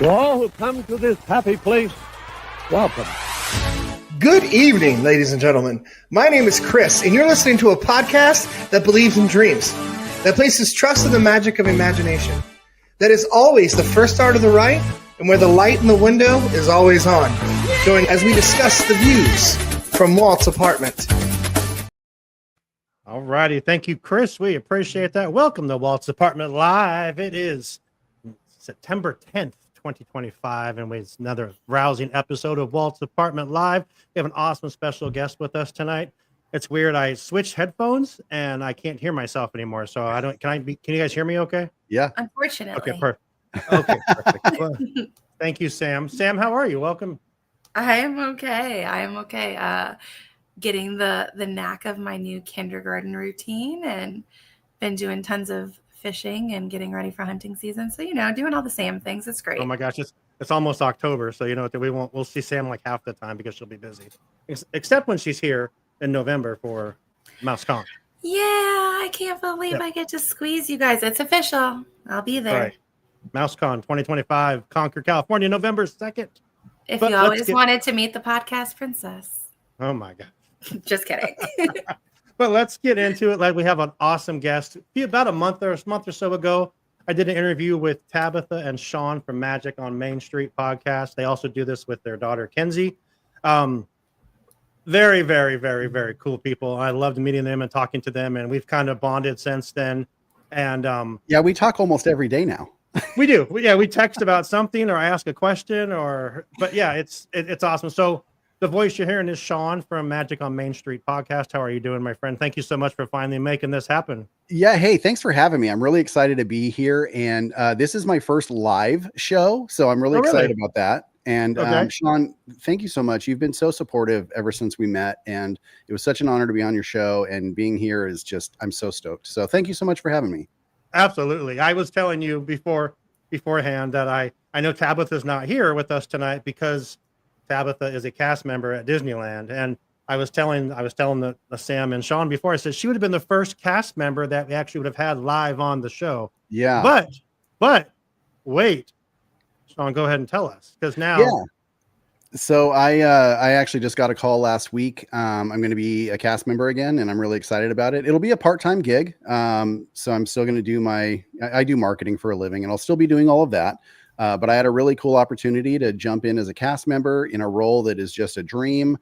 To all who come to this happy place, welcome. Good evening, ladies and gentlemen. My name is Chris, and you're listening to a podcast that believes in dreams, that places trust in the magic of imagination, that is always the first star to the right, and where the light in the window is always on. Join as we discuss the views from Walt's apartment. All righty. Thank you, Chris. We appreciate that. Welcome to Walt's Apartment Live. It is September 10th, 2025, and it's another rousing episode of Walt's Apartment Live. We have an awesome special guest with us tonight. It's weird. I switched headphones and I can't hear myself anymore. So can you guys hear me okay? Yeah. Unfortunately. Okay, perfect. Okay, perfect. Well, thank you, Sam. Sam, how are you? Welcome. I am okay. Getting the knack of my new kindergarten routine and been doing tons of fishing and getting ready for hunting season. So, doing all the Sam things. It's great. Oh my gosh, it's almost October, so we'll see Sam like half the time because she'll be busy. Except when she's here in November for MouseCon. Yeah, I can't believe I get to squeeze you guys. It's official. I'll be there. Right. MouseCon 2025, Concord, California, November 2nd. If you always wanted to meet the podcast princess. Oh my God. Just kidding. But let's get into it. Like, we have an awesome guest. About a month or so ago, I did an interview with Tabitha and Sean from Magic on Main Street podcast. They also do this with their daughter, Kenzie. Very, very, very, very cool people. I loved meeting them and talking to them, and we've kind of bonded since then. And yeah, we talk almost every day now. We do. We text about something, or I ask a question, but yeah, it's awesome. So the voice you're hearing is Sean from Magic on Main Street podcast. How are you doing, my friend? Thank you so much for finally making this happen. Yeah. Hey, thanks for having me. I'm really excited to be here. And this is my first live show, so I'm really excited about that. And Sean, thank you so much. You've been so supportive ever since we met, and it was such an honor to be on your show, and being here is I'm so stoked. So thank you so much for having me. Absolutely. I was telling you beforehand that I know Tabitha's not here with us tonight because Tabitha is a cast member at Disneyland, and I was telling the Sam and Sean before, I said she would have been the first cast member that we actually would have had live on the show. Yeah. But wait, Sean, go ahead and tell us, because now. Yeah. So I actually just got a call last week. I'm going to be a cast member again, and I'm really excited about it. It'll be a part-time gig. So I'm still going to do I do marketing for a living, and I'll still be doing all of that. But I had a really cool opportunity to jump in as a cast member in a role that is just a dream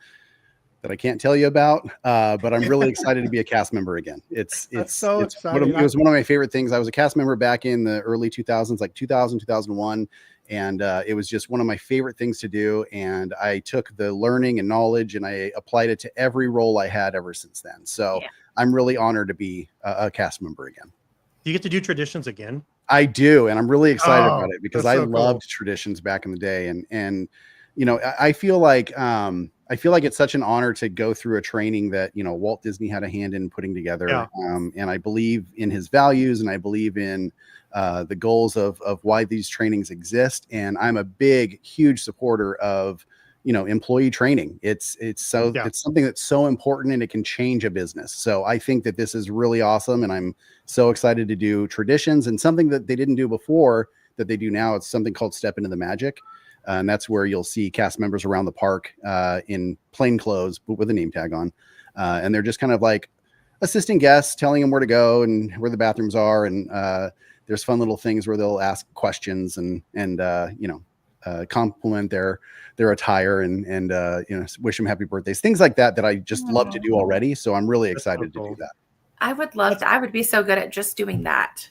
that I can't tell you about. But I'm really excited to be a cast member again. It's exciting. It was one of my favorite things. I was a cast member back in the early 2000s, like 2000, 2001. And it was just one of my favorite things to do. And I took the learning and knowledge and I applied it to every role I had ever since then. So I'm really honored to be a cast member again. Do you get to do traditions again? I do, and I'm really excited about it because I loved traditions back in the day, and I feel like it's such an honor to go through a training that Walt Disney had a hand in putting together, and I believe in his values, and I believe in the goals of why these trainings exist, and I'm a huge supporter of employee training. It's something that's so important, and it can change a business. So I think that this is really awesome, and I'm so excited to do traditions and something that they didn't do before that they do now. It's something called Step Into the Magic. And that's where you'll see cast members around the park in plain clothes, but with a name tag on. And they're just kind of like assisting guests, telling them where to go and where the bathrooms are. And there's fun little things where they'll ask questions and compliment their attire and wish them happy birthdays, things like that I just love to do already. So I'm really excited to do that. I would love to. I would be so good at just doing that.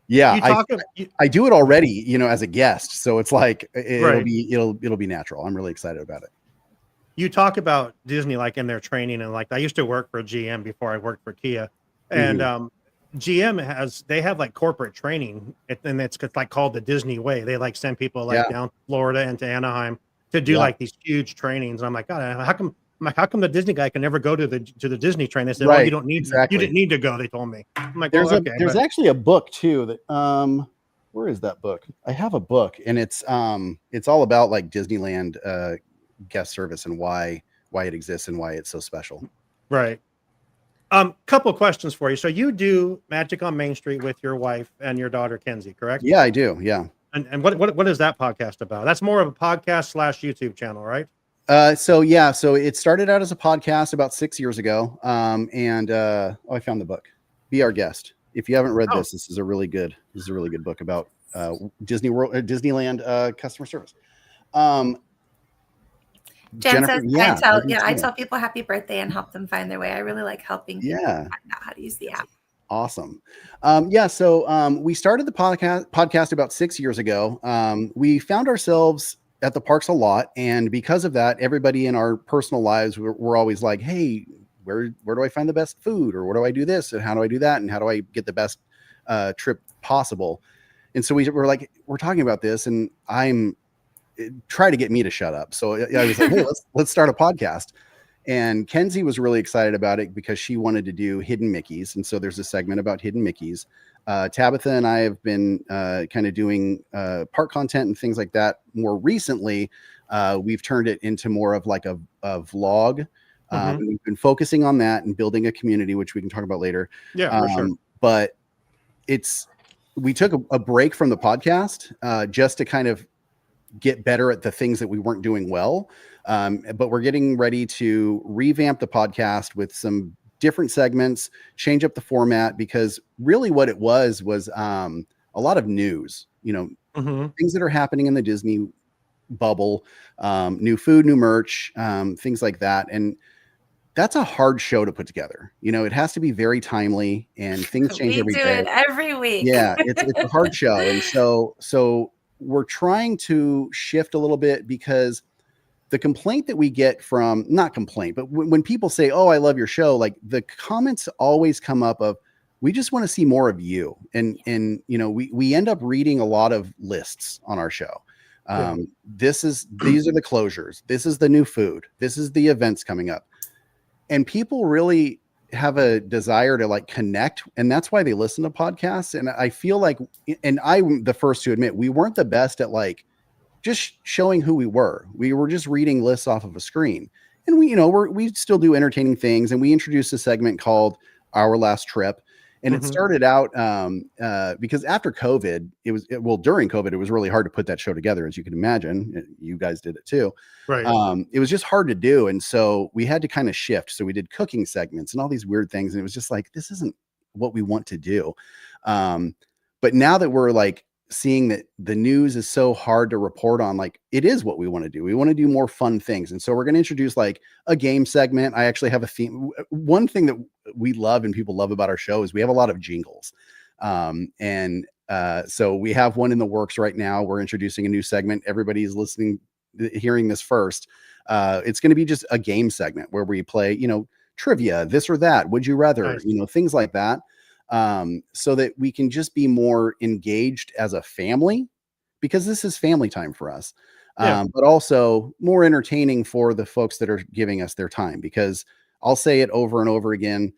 Yeah, I do it already, as a guest. So it's like it'll be natural. I'm really excited about it. You talk about Disney like in their training, and like I used to work for GM before I worked for Kia, and GM they have like corporate training, and it's like called the Disney way. They like send people like down to Florida and to Anaheim to do like these huge trainings. And I'm like, God, how come the Disney guy can never go to the Disney train? They said, well, you don't need you didn't need to go. They told me. I'm like, there's actually a book too that where is that book? I have a book, and it's all about like Disneyland guest service and why it exists and why it's so special. Right. Couple questions for you. So you do Magic on Main Street with your wife and your daughter Kenzie, correct? Yeah, I do. Yeah. And what is that podcast about? That's more of a podcast / YouTube channel, right? So it started out as a podcast about 6 years ago. I found the book. Be Our Guest. If you haven't read this, this is a really good book about Disneyland customer service. Jen Jennifer, says, I tell people happy birthday and help them find their way. I really like helping people find out how to use the app. Awesome. We started the podcast about 6 years ago. We found ourselves at the parks a lot, and because of that, everybody in our personal lives we're always like, hey, where do I find the best food, or where do I do this, and how do I do that, and how do I get the best trip possible? And so we're like, we're talking about this, and try to get me to shut up. So I was like, hey, let's start a podcast. And Kenzie was really excited about it because she wanted to do hidden Mickeys. And so there's a segment about hidden Mickeys. Tabitha and I have been kind of doing park content and things like that. More recently, we've turned it into more of like a vlog. We've been focusing on that and building a community, which we can talk about later. Yeah, for sure. But we took a break from the podcast just to kind of get better at the things that we weren't doing well. But we're getting ready to revamp the podcast with some different segments, change up the format, because really what it was a lot of news, things that are happening in the Disney bubble, new food, new merch, things like that. And that's a hard show to put together. It has to be very timely, and things change every day. We do it every week. Yeah, it's a hard show. And so we're trying to shift a little bit, because the complaint that we get from, not complaint, but when people say, oh, I love your show, like the comments always come up of, we just want to see more of you. And we end up reading a lot of lists on our show. These are the closures. This is the new food. This is the events coming up. And people really have a desire to like connect, and that's why they listen to podcasts. And I feel like, and I'm the first to admit, we weren't the best at like just showing who we were. We were just reading lists off of a screen, and we still do entertaining things. And we introduced a segment called Our Last Trip, and it started out because after COVID, during COVID, it was really hard to put that show together, as you can imagine. You guys did it too. Right. It was just hard to do. And so we had to kind of shift. So we did cooking segments and all these weird things. And it was just like, this isn't what we want to do. But now that we're like seeing that the news is so hard to report on, like it is what we want to do. We want to do more fun things. And so we're going to introduce like a game segment. I actually have a theme. One thing that we love and people love about our show is we have a lot of jingles. So we have one in the works right now. We're introducing a new segment. Everybody's hearing this first. It's going to be just a game segment where we play, trivia, this or that, would you rather, nice. Things like that. So that we can just be more engaged as a family, because this is family time for us. But also more entertaining for the folks that are giving us their time, because I'll say it over and over again.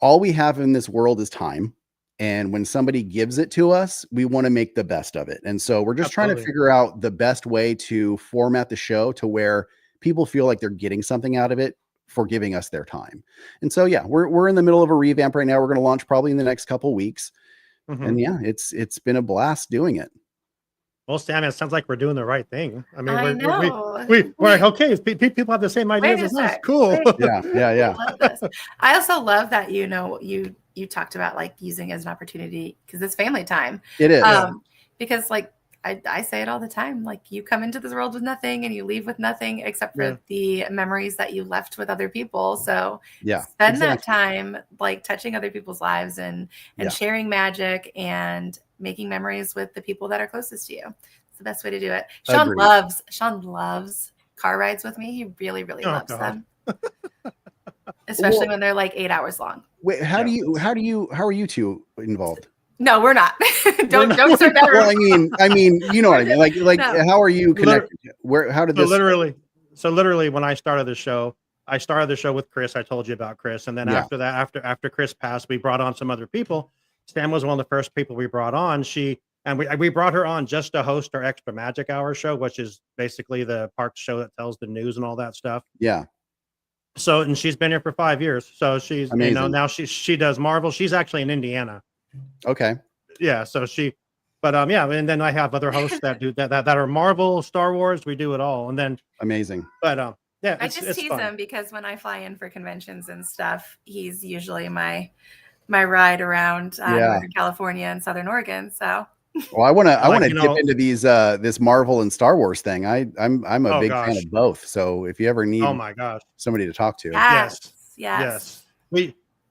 All we have in this world is time. And when somebody gives it to us, we want to make the best of it. And so we're just trying to figure out the best way to format the show to where people feel like they're getting something out of it for giving us their time. And so, we're in the middle of a revamp right now. We're going to launch probably in the next couple of weeks. And it's been a blast doing it. Well, Sam, it sounds like we're doing the right thing. I mean, we're like, okay, people have the same ideas as us. Cool. Yeah. I love this. I also love that, you talked about like using it as an opportunity, because it's family time. It is. Because like, I say it all the time, like you come into this world with nothing and you leave with nothing except for the memories that you left with other people. So spend that time like touching other people's lives and sharing magic and making memories with the people that are closest to you. It's the best way to do it. Sean loves car rides with me. He really, really loves them. Especially when they're like 8 hours long. Wait, how are you two involved? No, we're not. don't start that. Well, I mean, you know what I mean? Like no. How are you connected? How did this? So literally when I started the show with Chris. I told you about Chris. And then after that, after Chris passed, we brought on some other people. Sam was one of the first people we brought on. We brought her on just to host our Extra Magic Hour show, which is basically the park show that tells the news and all that stuff. Yeah. So, and she's been here for 5 years. So she's, amazing. Now she does Marvel. She's actually in Indiana. Okay. Yeah. So she But yeah, and then I have other hosts that do that are Marvel, Star Wars. We do it all, and then Amazing. But yeah, I just tease fun. him because when I fly in for conventions and stuff, he's usually my ride around Northern California and Southern Oregon. So well, I want to dip into these this Marvel and Star Wars thing. I'm a big fan of both. So if you ever need somebody to talk to, yes.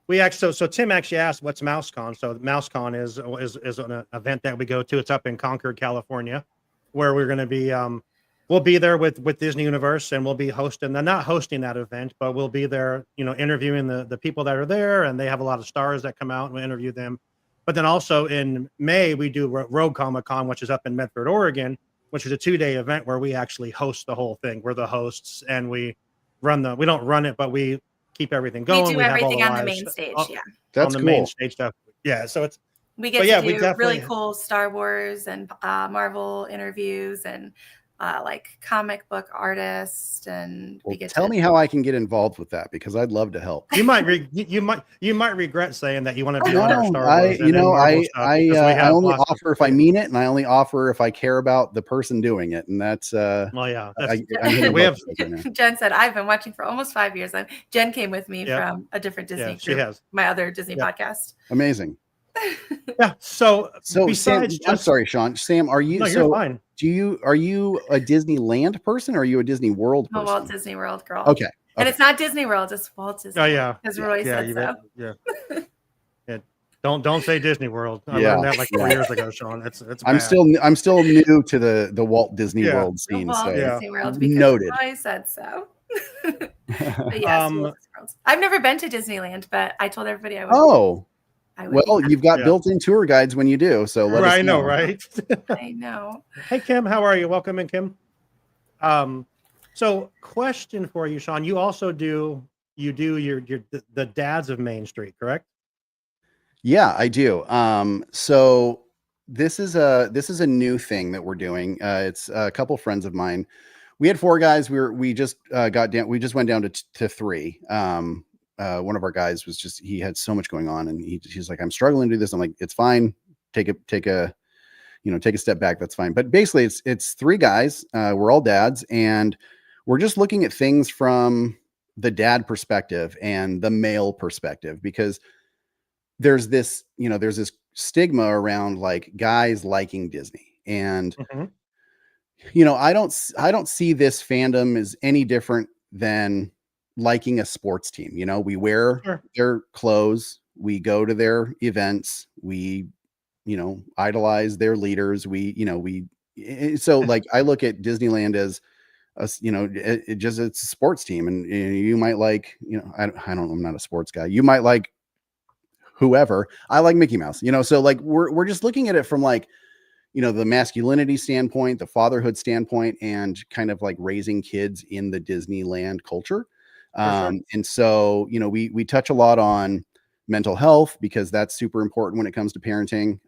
We actually so Tim actually asked what's MouseCon. So MouseCon is an event that we go to. It's up in Concord, California, where we're going to be. We'll be there with Disney Universe, and we'll be hosting. They're not hosting that event, but we'll be there, interviewing the people that are there, and they have a lot of stars that come out, and we interview them. But then also in May, we do Rogue Comic Con, which is up in Medford, Oregon, which is a 2-day event where we actually host the whole thing. We're the hosts, and we don't run it, but we keep everything going. We do everything on the main stage. Yeah. That's on the cool. main stage stuff. Yeah. So we get to do really cool Star Wars and Marvel interviews and like comic book artist, and we get tell me how I can get involved with that, because I'd love to help. You might regret saying that you want to be on our Star Wars. I only offer if I mean it, and I only offer if I care about the person doing it, and that's we have. Jen said I've been watching for almost 5 years. Jen came with me from a different Disney group. She has my other Disney podcast. Amazing. Yeah. So Sam, I'm sorry, Sean. Sam, are you? No, you're fine. Are you a Disneyland person, or are you a Disney World person? I'm a Walt Disney World girl. Okay. And it's not Disney World, it's Walt Disney. Oh yeah. Because Roy said so. Yeah. Don't say Disney World. I learned that like 4 years ago, Sean. It's bad. I'm still new to the Walt Disney World scene. Walt Disney World, because noted. Roy said so. But yes, I've never been to Disneyland, but I told everybody I would. Oh. Well, you've got built-in tour guides when you do, so let us know. Right? I know. Hey, Kim, how are you? Welcome in, Kim. So question for you, Sean. You also do the Dads of Main Street, correct? Yeah, I do. So this is a new thing that we're doing. It's a couple friends of mine. We had 4 guys. We just went down to 3. One of our guys he had so much going on, and he's like, I'm struggling to do this. I'm like, it's fine. Take a step back. That's fine. But basically it's 3 guys. We're all dads, and we're just looking at things from the dad perspective and the male perspective, because there's this stigma around like guys liking Disney. And, I don't see this fandom as any different than liking a sports team. We wear their clothes, we go to their events, we idolize their leaders, so like I look at Disneyland as it's a sports team, and you might like, I'm not a sports guy, you might like whoever. I like Mickey Mouse, so like we're just looking at it from like the masculinity standpoint, the fatherhood standpoint, and kind of like raising kids in the Disneyland culture. And so, we touch a lot on mental health, because that's super important when it comes to parenting.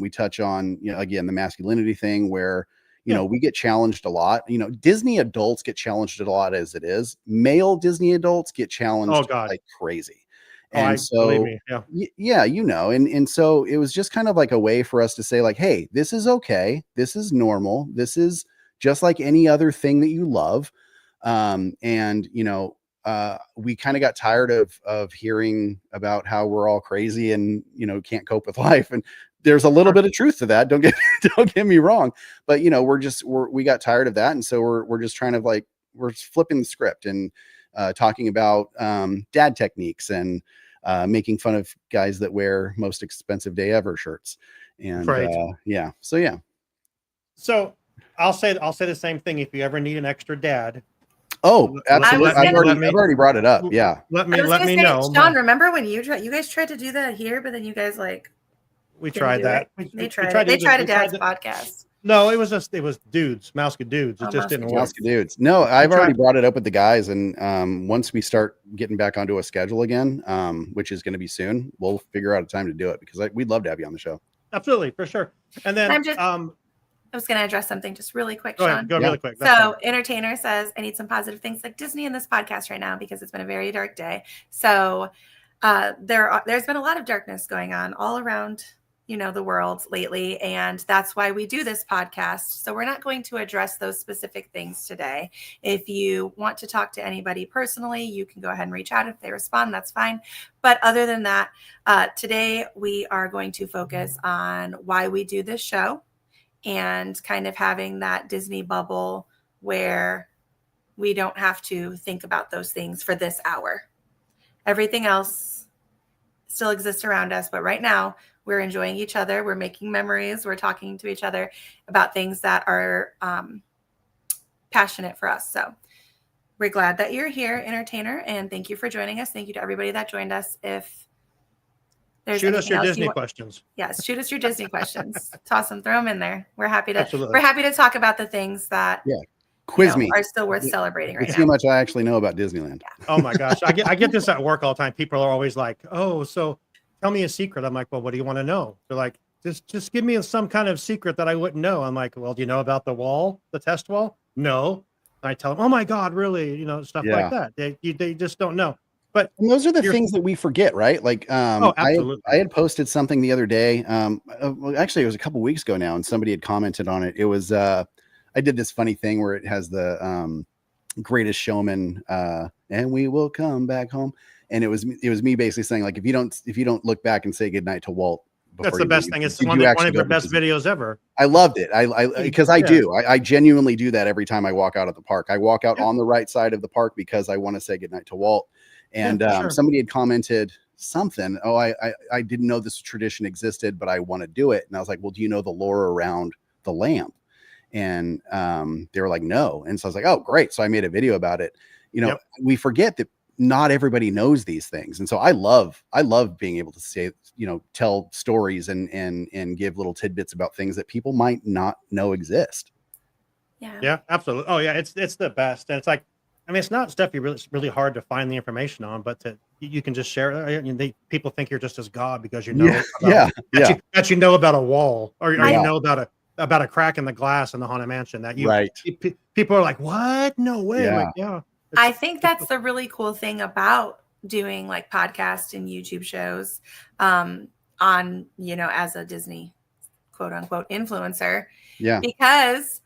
We touch on, again, the masculinity thing where, we get challenged a lot. Disney adults get challenged a lot as it is. Male Disney adults get challenged like crazy. And believe me. Yeah. And so it was just kind of like a way for us to say like, hey, this is okay. This is normal. This is just like any other thing that you love. We kind of got tired of hearing about how we're all crazy and, can't cope with life. And there's a little bit of truth to that. Don't get me wrong, but we got tired of that. And so we're just trying to like, we're flipping the script and talking about dad techniques and making fun of guys that wear most expensive day ever shirts. And So I'll say the same thing. If you ever need an extra dad. Oh, absolutely. I've already brought it up. Yeah. Let me know. Sean, remember when you guys tried to do that here, but then you guys we tried that. They tried a dad's podcast. No, it was dudes, Mouse dudes. It just didn't work. Mouse dudes. No, I've already brought it up with the guys, and once we start getting back onto a schedule again, which is going to be soon, we'll figure out a time to do it, because we'd love to have you on the show. Absolutely, for sure. And then I was going to address something just really quick, Go Sean. ahead, really quick. So, Entertainer says, I need some positive things like Disney in this podcast right now, because it's been a very dark day. So, there's been a lot of darkness going on all around, the world lately. And that's why we do this podcast. So we're not going to address those specific things today. If you want to talk to anybody personally, you can go ahead and reach out. If they respond, that's fine. But other than that, today we are going to focus on why we do this show and kind of having that Disney bubble where we don't have to think about those things for this hour. Everything else still exists around us, but right now we're enjoying each other. We're making memories. We're talking to each other about things that are passionate for us. So we're glad that you're here, entertainer, and thank you for joining us. Thank you to everybody that joined us. If there's shoot us your Disney questions. Yes, shoot us your Disney questions. Toss them, throw them in there. We're happy to. Absolutely. We're happy to talk about the things that quiz me are still worth celebrating right now. See how much I actually know about Disneyland. Yeah. Oh my gosh, I get this at work all the time. People are always like, "Oh, so tell me a secret." I'm like, "Well, what do you want to know?" They're like, "Just give me some kind of secret that I wouldn't know." I'm like, "Well, do you know about the wall, the test wall?" No. I tell them, "Oh my God, really?" Stuff like that. They just don't know. But those are the things that we forget, right? Like, absolutely. I had posted something the other day. Well, actually, it was a couple weeks ago now, and somebody had commented on it. It was I did this funny thing where it has the Greatest Showman, and we will come back home, and it was me basically saying, like, if you don't look back and say goodnight to Walt. That's the best thing. It's one of your best videos ever. I loved it. Because I genuinely do that every time I walk out of the park. I walk out on the right side of the park because I want to say goodnight to Walt. And somebody had commented something. Oh, I didn't know this tradition existed, but I want to do it. And I was like, well, do you know the lore around the lamp? And they were like, no. And so I was like, oh, great. So I made a video about it. We forget that not everybody knows these things. And so I love being able to say, tell stories and give little tidbits about things that people might not know exist. Yeah, absolutely. Oh yeah. It's the best. And it's like, I mean, it's not stuff it's really hard to find the information on, but you can just share it. People think you're just as God because you know that you know about a wall or you know about a crack in the glass in the Haunted Mansion that people are like, what? No way. I think that's the really cool thing about doing like podcasts and YouTube shows on, as a Disney quote unquote influencer. Yeah. Because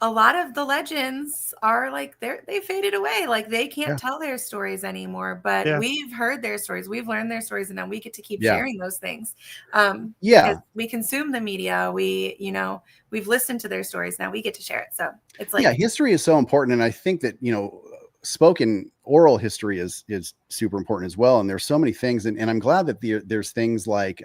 a lot of the legends are like they faded away. Like they can't tell their stories anymore, but we've heard their stories. We've learned their stories, and now we get to keep sharing those things. Because we consume the media. We've listened to their stories. Now we get to share it. So it's like, history is so important. And I think that, spoken oral history is super important as well. And there's so many things. And I'm glad that there's things like,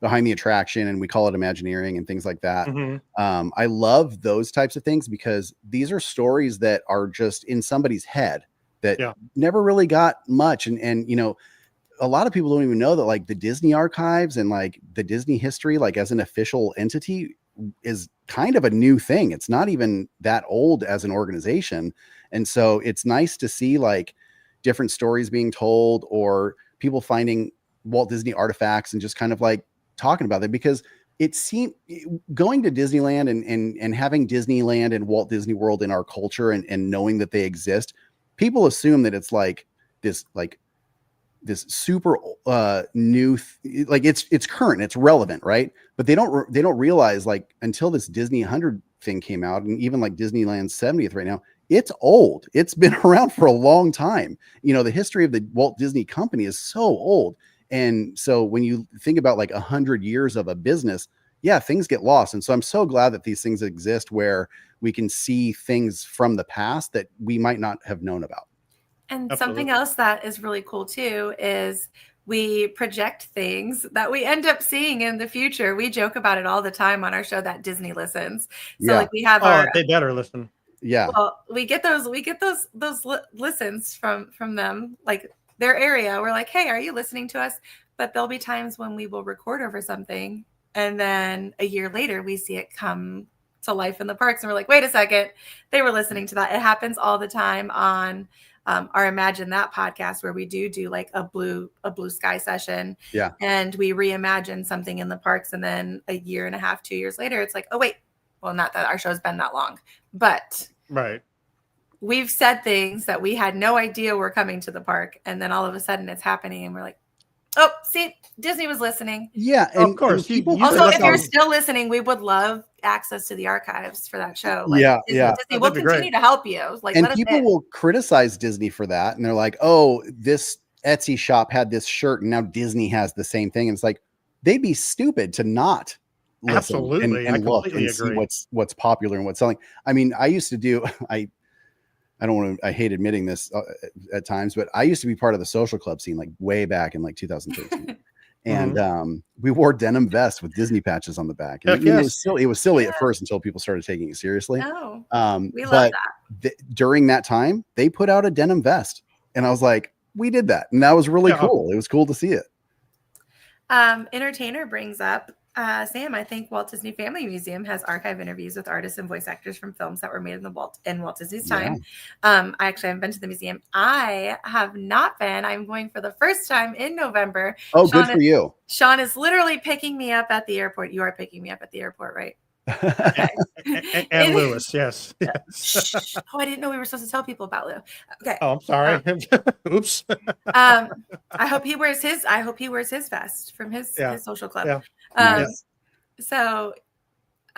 Behind the Attraction, and we call it Imagineering and things like that. Mm-hmm. I love those types of things because these are stories that are just in somebody's head that never really got much. And a lot of people don't even know that like the Disney archives and like the Disney history, like as an official entity is kind of a new thing. It's not even that old as an organization. And so it's nice to see like different stories being told or people finding Walt Disney artifacts and just kind of like talking about them, because it seemed going to Disneyland and having Disneyland and Walt Disney World in our culture and knowing that they exist, people assume that it's like this super new, like it's current, it's relevant, right? But they don't realize like until this Disney 100 thing came out, and even like Disneyland's 70th right now, it's old. It's been around for a long time. The history of the Walt Disney Company is so old. And so when you think about like 100 years of a business, things get lost. And so I'm so glad that these things exist where we can see things from the past that we might not have known about. And something else that is really cool too is we project things that we end up seeing in the future. We joke about it all the time on our show that Disney listens. So like we have they better listen. Yeah. Well, we get those listens from them, like their area. We're like, hey, are you listening to us? But there'll be times when we will record over something, and then a year later we see it come to life in the parks, and we're like, wait a second, they were listening to that. It happens all the time on our Imagine That podcast, where we do like a blue sky session. Yeah. And we reimagine something in the parks, and then a year and a half, 2 years later, it's like, oh wait, well, not that our show's been that long, but right. We've said things that we had no idea were coming to the park, and then all of a sudden it's happening, and we're like, Oh, see, Disney was listening. Yeah, Of course. and people You Also, said if you're something. still listening, we would love access to the archives for that show. Yeah, yeah. Disney, That'd we'll be continue great. to help you. Like, And let us people in. will criticize Disney for that, and they're like, "Oh, this Etsy shop had this shirt, and now Disney has the same thing." And it's like they'd be stupid to not listen Absolutely. I and look completely and see agree. what's popular and what's selling. I mean, I used to do I don't want to. I hate admitting this at times, but I used to be part of the social club scene, like way back in like 2013, and we wore denim vests with Disney patches on the back. And Heck it was yes. silly. It was silly at Yeah. first until people started taking it seriously. No, we love But that. during that time, they put out a denim vest, and I was like, "We did that," and that was really cool. It was cool to see it. Entertainer brings up Sam. I think Walt Disney Family Museum has archive interviews with artists and voice actors from films that were made in Walt Disney's time. I actually haven't been to the museum. I have not been. I'm going for the first time in November. Oh, good for you. Sean is literally picking me up at the airport. You are picking me up at the airport, right? Okay. and Lewis, yes. Oh, I didn't know we were supposed to tell people about Lou. Okay. Oh, I'm sorry. Oops. I hope he wears his vest from his social club. Yeah. Nice. So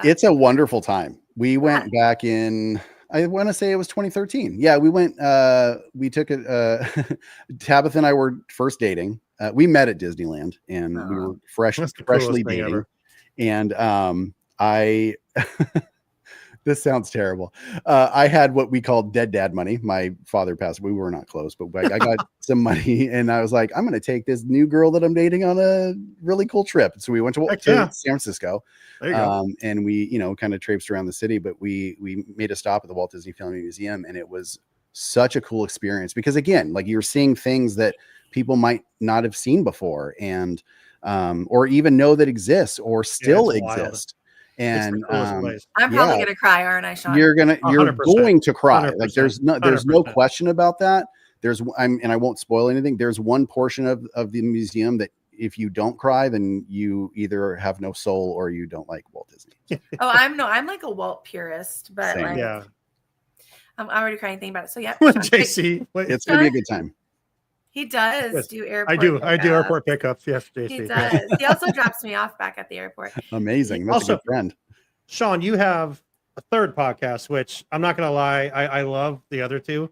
it's a wonderful time. We went back in, I want to say it was 2013. Yeah, we went, we took it, Tabitha and I were first dating. We met at Disneyland, and we were freshly dating. Ever. And I this sounds terrible. I had what we called dead dad money. My father passed. We were not close, but I got some money, and I was like, I'm going to take this new girl that I'm dating on a really cool trip. So we went to San Francisco, there you go. And we, kind of traipsed around the city, but we made a stop at the Walt Disney Family Museum, and it was such a cool experience because, again, like, you're seeing things that people might not have seen before, and or even know that exists or still exist. And I'm probably gonna cry, aren't I, Sean? You're going to cry. 100%, like there's no question about that. And I won't spoil anything. There's one portion of the museum that if you don't cry, then you either have no soul or you don't like Walt Disney. I'm like a Walt purist, but Same. like, I'm already crying thinking about it. So yeah, JC, it's gonna be a good time. He does do airport. I do airport pickups. Yes, JC. He does. He also drops me off back at the airport. Amazing. That's a good friend. Sean, you have a third podcast, which I'm not going to lie, I love the other two,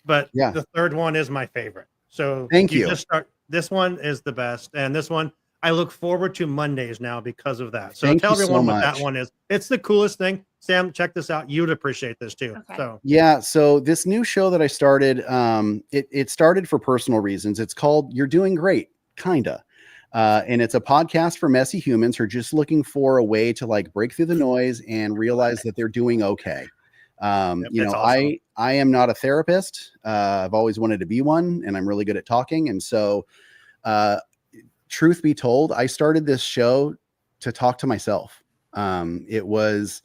but the third one is my favorite. So thank you. This one is the best, and this one I look forward to Mondays now because of that. So thank tell everyone what that one is. It's the coolest thing. Sam, check this out. You'd appreciate this too. Okay. So this new show that I started, it started for personal reasons. It's called You're Doing Great, Kinda. And it's a podcast for messy humans who are just looking for a way to like break through the noise and realize that they're doing okay. Awesome. I am not a therapist. I've always wanted to be one, and I'm really good at talking. And so, truth be told, I started this show to talk to myself. It was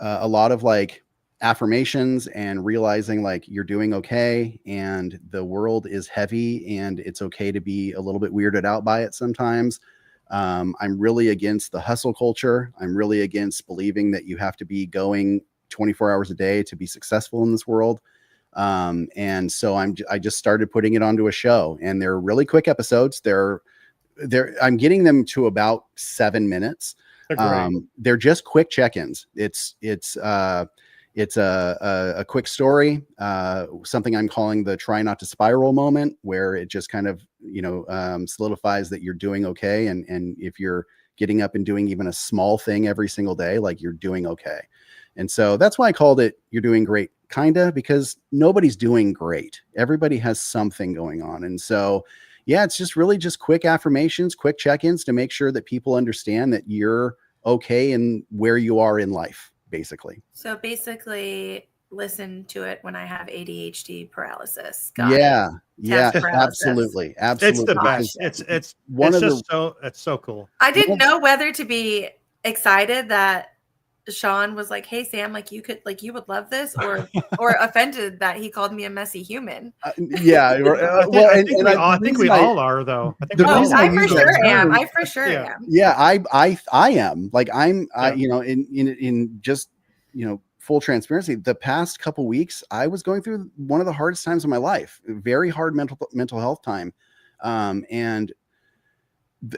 a lot of like affirmations and realizing like you're doing okay, and the world is heavy, and it's okay to be a little bit weirded out by it sometimes. I'm really against the hustle culture. I'm really against believing that you have to be going 24 hours a day to be successful in this world. And so I just started putting it onto a show, and they're really quick episodes. I'm getting them to about 7 minutes. They're just quick check-ins. It's a quick story, something I'm calling the try not to spiral moment, where it just kind of, solidifies that you're doing okay. And if you're getting up and doing even a small thing every single day, like, you're doing okay. And so that's why I called it You're Doing Great, Kinda, because nobody's doing great. Everybody has something going on. And so, it's just really just quick affirmations, quick check-ins to make sure that people understand that you're okay in where you are in life, basically. So basically, listen to it when I have ADHD paralysis. Absolutely. It's the best. It's so cool. I didn't know whether to be excited that Sean was like, "Hey Sam, like you would love this," or offended that he called me a messy human. I think we all are, though. I for sure am. Yeah, I am. Like, in just, full transparency, the past couple weeks, I was going through one of the hardest times of my life, very hard mental health time. And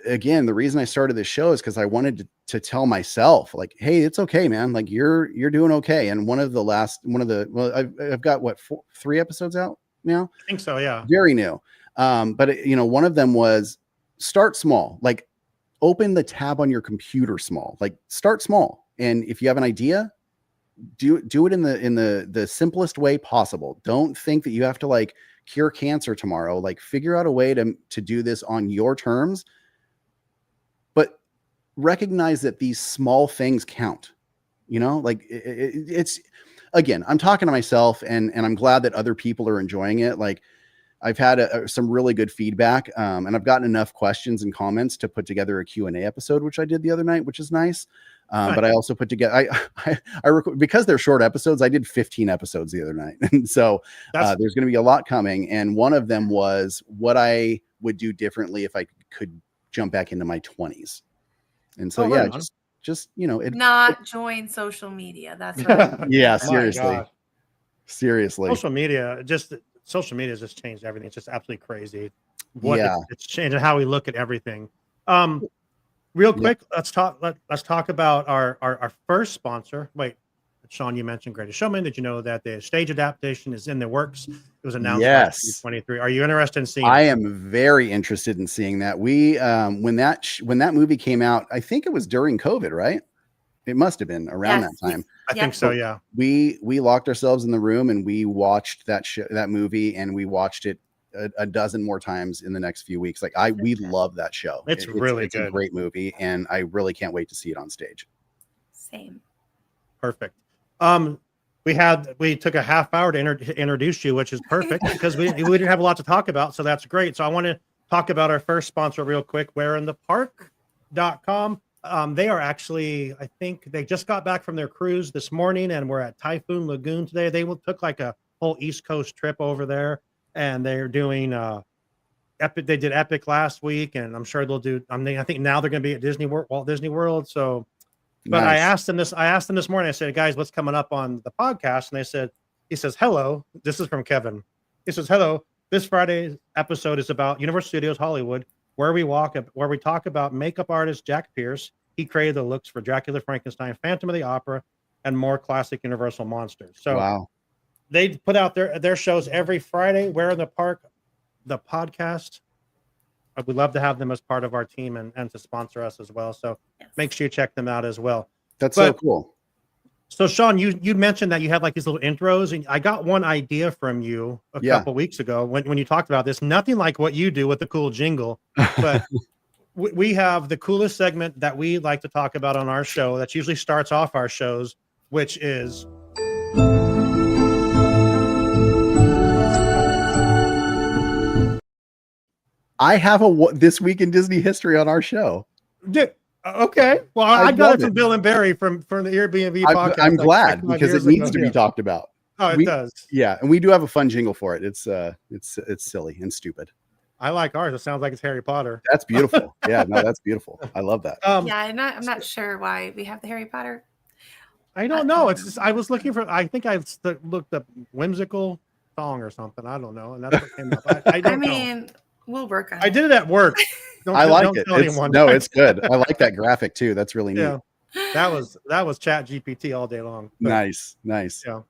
again, the reason I started this show is because I wanted to tell myself, like, hey, it's okay, man. Like you're doing okay. And I've got what, 3 episodes out now? I think so, yeah. Very new. But one of them was start small, like open the tab on your computer small, like start small. And if you have an idea, do it in the simplest way possible. Don't think that you have to like cure cancer tomorrow. Like figure out a way to do this on your terms, but recognize that these small things count, like it's, again, I'm talking to myself and I'm glad that other people are enjoying it. Like I've had some really good feedback, and I've gotten enough questions and comments to put together a Q&A episode, which I did the other night, which is nice. But I also put together, because they're short episodes, I did 15 episodes the other night. And so there's going to be a lot coming. And one of them was what I would do differently if I could jump back into my 20s. And so, join social media. That's right. Yeah, seriously. Social media has just changed everything. It's just absolutely crazy. It's changing how we look at everything. Real quick, let's talk about our first sponsor. Wait, Sean, you mentioned Greatest Showman. Did you know that the stage adaptation is in the works? It was announced by 23. Are you interested in seeing it? I am very interested in seeing that. We when that movie came out, I think it was during COVID, right? It must have been around that time. I think so, yeah. We locked ourselves in the room and we watched that movie, and we watched it a dozen more times in the next few weeks. Like we love that show. It's really good. A great movie, and I really can't wait to see it on stage. Same. Perfect. We took a half hour to introduce you, which is perfect because we didn't have a lot to talk about. So that's great. So I want to talk about our first sponsor real quick, whereinthepark.com. They are actually, I think they just got back from their cruise this morning, and we're at Typhoon Lagoon today. They took like a whole East Coast trip over there, and they're doing Epic. They did Epic last week, and I'm sure they'll do. I think now they're going to be at Walt Disney World. So, but nice. I asked them this morning. I said, guys, what's coming up on the podcast? And he says, hello. This is from Kevin. He says, hello. This Friday's episode is about Universal Studios Hollywood, where we talk about makeup artist Jack Pierce. He created the looks for Dracula, Frankenstein, Phantom of the Opera, and more classic Universal monsters. So wow. They put out their shows every Friday. Where in the Park, the podcast. We'd love to have them as part of our team and to sponsor us as well. So make sure you check them out as well. So cool. So Sean, you mentioned that you had like these little intros, and I got one idea from you a couple weeks ago when you talked about this. Nothing like what you do with the cool jingle, but we have the coolest segment that we like to talk about on our show. That usually starts off our shows, which is I have This Week in Disney History on our show. Okay. Well, I got it from Bill and Barry from the Airbnb podcast. I'm glad because it needs to be talked about. Oh, it does. Yeah, and we do have a fun jingle for it. It's silly and stupid. I like ours. It sounds like it's Harry Potter. That's beautiful. Yeah, no, that's beautiful. I love that. I'm not sure why we have the Harry Potter. I don't know. It's just, I was looking for. I think I looked up whimsical song or something. I don't know, and that's what came up. I mean, we'll work on it. I did it at work. I like it. It's good. I like that graphic too. That's really neat. Yeah, that was Chat GPT all day long. But, nice. Yeah.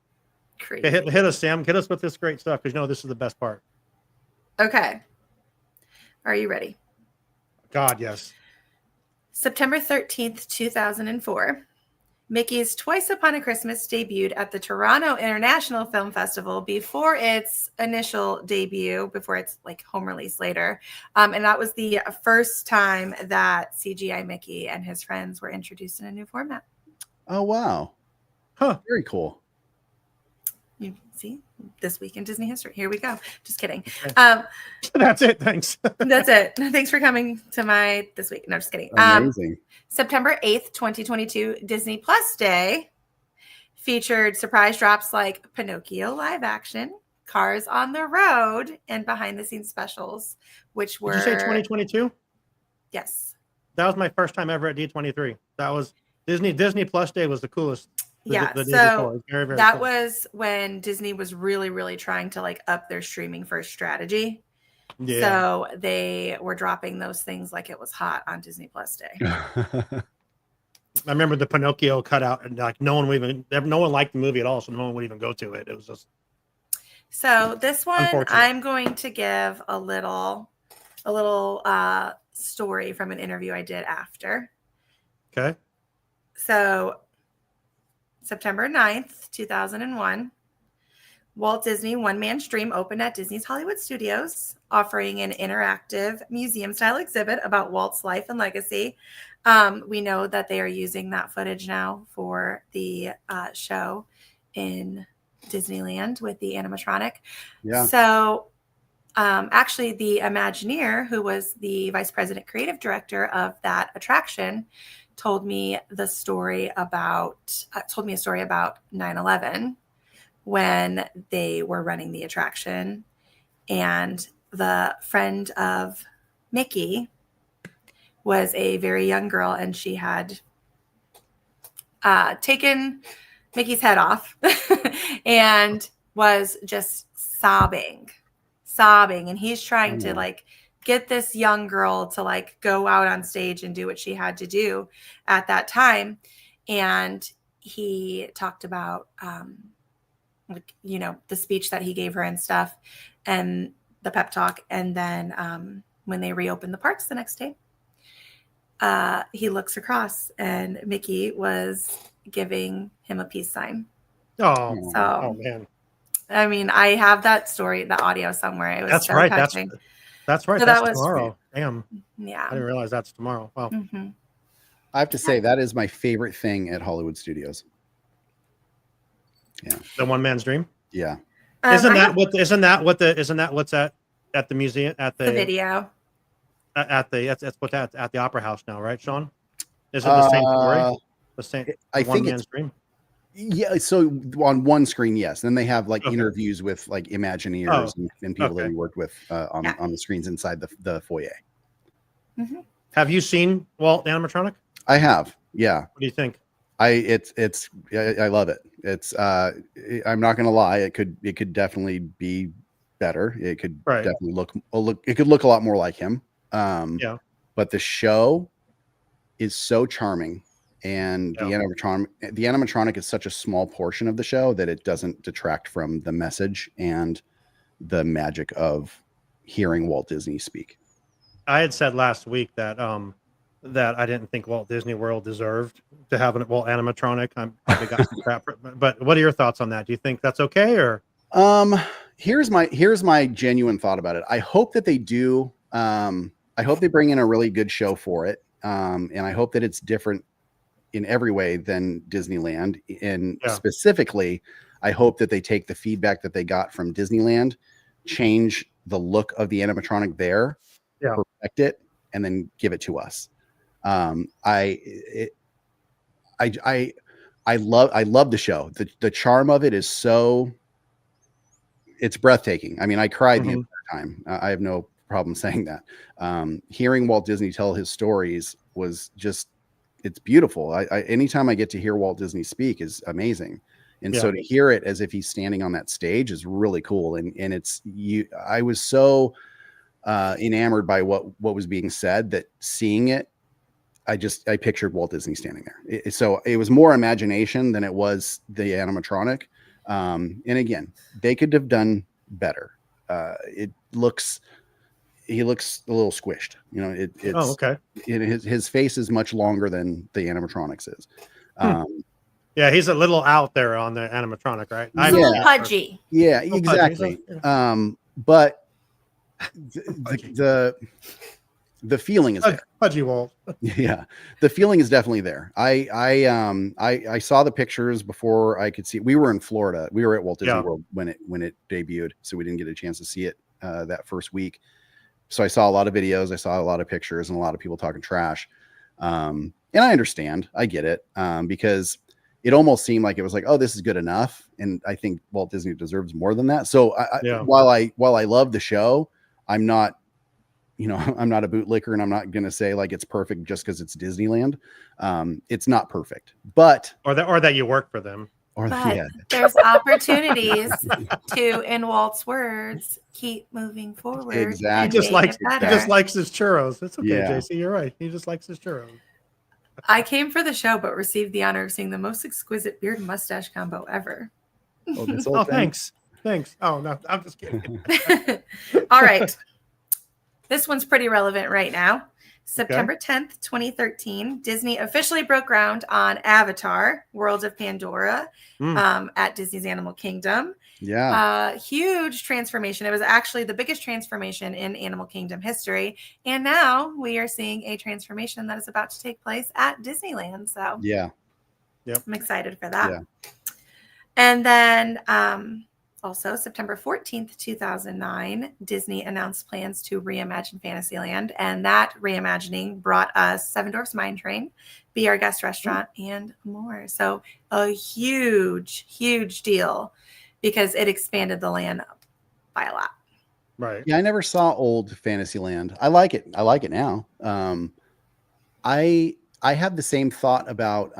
Okay, hit us, Sam. Hit us with this great stuff because this is the best part. Okay. Are you ready? God, yes. September 13th, 2004. Mickey's Twice Upon a Christmas debuted at the Toronto International Film Festival before its initial debut, before its home release later. And that was the first time that CGI Mickey and his friends were introduced in a new format. Oh, wow. Huh. Very cool. You see, This Week in Disney History. Here we go. Just kidding. That's it. Thanks. That's it. Thanks for coming to my This Week. No, just kidding. Amazing. September 8th, 2022, Disney Plus Day featured surprise drops like Pinocchio live action, Cars on the Road, and behind the scenes specials, which were. Did you say 2022? Yes. That was my first time ever at D23. That was Disney Plus Day was the coolest. So very, very cool. Was when Disney was really, really trying to up their streaming first strategy. Yeah. So they were dropping those things like it was hot on Disney Plus Day. I remember the Pinocchio cutout, and like no one liked the movie at all, so no one would even go to it. It was just So this one, unfortunate. I'm going to give a little story from an interview I did after. Okay. So September 9th, 2001, Walt Disney One Man's Dream opened at Disney's Hollywood Studios, offering an interactive museum-style exhibit about Walt's life and legacy. We know that they are using that footage now for the show in Disneyland with the animatronic. Yeah. So actually, the Imagineer, who was the vice president creative director of that attraction, told me a story about 9/11 when they were running the attraction, and the friend of Mickey was a very young girl, and she had taken Mickey's head off and was just sobbing, and he's trying to like get this young girl to like go out on stage and do what she had to do at that time. And he talked about the speech that he gave her and stuff, and the pep talk. And then when they reopened the parks the next day, he looks across and Mickey was giving him a peace sign. Oh man. I mean, I have that story, the audio somewhere. It was That's so right. touching. That's right. So that's that was tomorrow. Damn. Yeah. I didn't realize that's tomorrow. Wow. Mm-hmm. I have to say that is my favorite thing at Hollywood Studios. Yeah. The One Man's Dream. Yeah. Isn't that what's at the museum at the video at the Opera House now, right, Sean? Is it the same story? The same. I One think Man's Dream. Yeah, so on one screen, yes. Then they have like interviews with like Imagineers and people that we worked with on the screens inside the foyer. Mm-hmm. Have you seen Walt animatronic? I have. Yeah. What do you think? I love it. It's I'm not gonna lie, it could definitely be better. It could definitely look it could look a lot more like him. But the show is so charming. And the animatronic is such a small portion of the show that it doesn't detract from the message and the magic of hearing Walt Disney speak. I had said last week that that I didn't think Walt Disney World deserved to have a Walt animatronic. I'm probably got some crap, but what are your thoughts on that? Do you think that's okay, or? Here's my genuine thought about it. I hope that they do. I hope they bring in a really good show for it, and I hope that it's different in every way than Disneyland. And specifically, I hope that they take the feedback that they got from Disneyland, change the look of the animatronic there, perfect it, and then give it to us. I love the show. The charm of it is so, it's breathtaking. I mean, I cried the entire time. I have no problem saying that. Hearing Walt Disney tell his stories was just, it's beautiful. Anytime I get to hear Walt Disney speak is amazing. And so to hear it as if he's standing on that stage is really cool. And I was so enamored by what was being said that seeing it, I pictured Walt Disney standing there. So it was more imagination than it was the animatronic. And again, they could have done better. He looks a little squished, his face is much longer than the animatronics is. He's a little out there on the animatronic, right? He's a little pudgy. Yeah, exactly. But the feeling is there. Pudgy Walt. Yeah, the feeling is definitely there. I saw the pictures before I could see. We were in Florida. We were at Walt Disney World when it debuted, so we didn't get a chance to see it that first week. So I saw a lot of videos, I saw a lot of pictures, and a lot of people talking trash. And I understand, I get it, because it almost seemed like it was like, oh, this is good enough. And I think Walt Disney deserves more than that. So while I love the show, I'm not a bootlicker, and I'm not going to say like it's perfect just because it's Disneyland. It's not perfect, but or that you work for them. Or But there's opportunities to, in Walt's words, keep moving forward. Exactly. He just likes his churros. It's okay, Yeah. JC. You're right. He just likes his churros. I came for the show, but received the honor of seeing the most exquisite beard and mustache combo ever. Oh, thanks. Oh, no, I'm just kidding. All right. This one's pretty relevant right now. September 10th, 2013, Disney officially broke ground on Avatar, World of Pandora, at Disney's Animal Kingdom. Yeah. Huge transformation. It was actually the biggest transformation in Animal Kingdom history. And now we are seeing a transformation that is about to take place at Disneyland. So yeah. I'm excited for that. Yeah. And then also September 14th, 2009, Disney announced plans to reimagine Fantasyland. And that reimagining brought us Seven Dwarfs Mine Train, Be Our Guest Restaurant, and more. So a huge, huge deal because it expanded the land by a lot. Right. Yeah, I never saw old Fantasyland. I like it. I like it now. I have the same thought about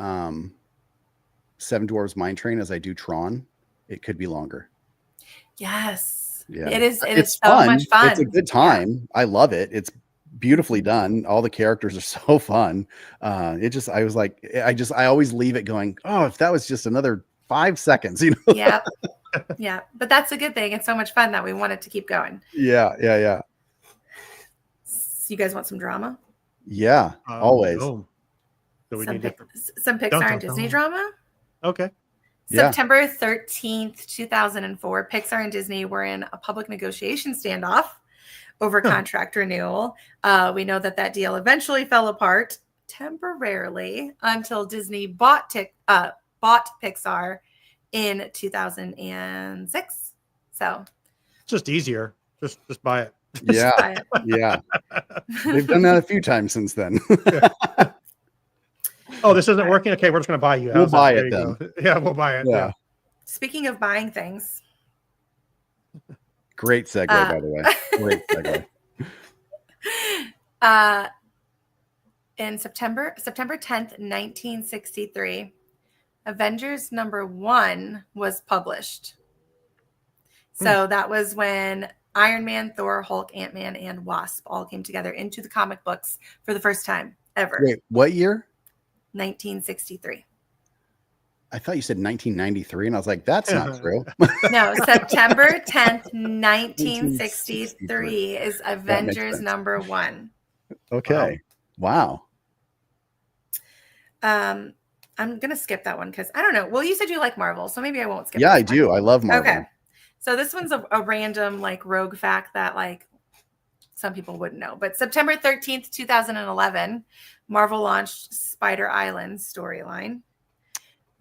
Seven Dwarfs Mine Train as I do Tron. It could be longer. Yes. Yeah. It is so fun. much fun. It's a good time. Yeah. I love it. It's beautifully done. All the characters are so fun. I always leave it going, oh, if that was just another 5 seconds, you know? Yeah. Yeah. But that's a good thing. It's so much fun that we want it to keep going. Yeah. So you guys want some drama? Yeah. Always. No. So we need some Pixar and Disney drama? Okay. September 13th, 2004, Pixar and Disney were in a public negotiation standoff over contract renewal. We know that deal eventually fell apart temporarily until Disney bought Pixar in 2006. So it's just easier. Just buy it. Yeah. Yeah. They've done that a few times since then. Oh, this isn't working? Okay, we're just going to buy you. We'll buy it then. Yeah, we'll buy it. Yeah. Speaking of buying things. Great segue, by the way. Great segue. In September 10th, 1963, Avengers #1 was published. So that was when Iron Man, Thor, Hulk, Ant-Man, and Wasp all came together into the comic books for the first time ever. Wait, what year? 1963. I thought you said 1993, and I was like, that's not true. No, September 10th, 1963 is Avengers #1. Okay. Wow. I'm going to skip that one because I don't know. Well, you said you like Marvel, so maybe I won't skip it. Yeah, I do. I love Marvel. Okay. So this one's a random rogue fact that some people wouldn't know. But September 13th, 2011, Marvel launched Spider Island storyline,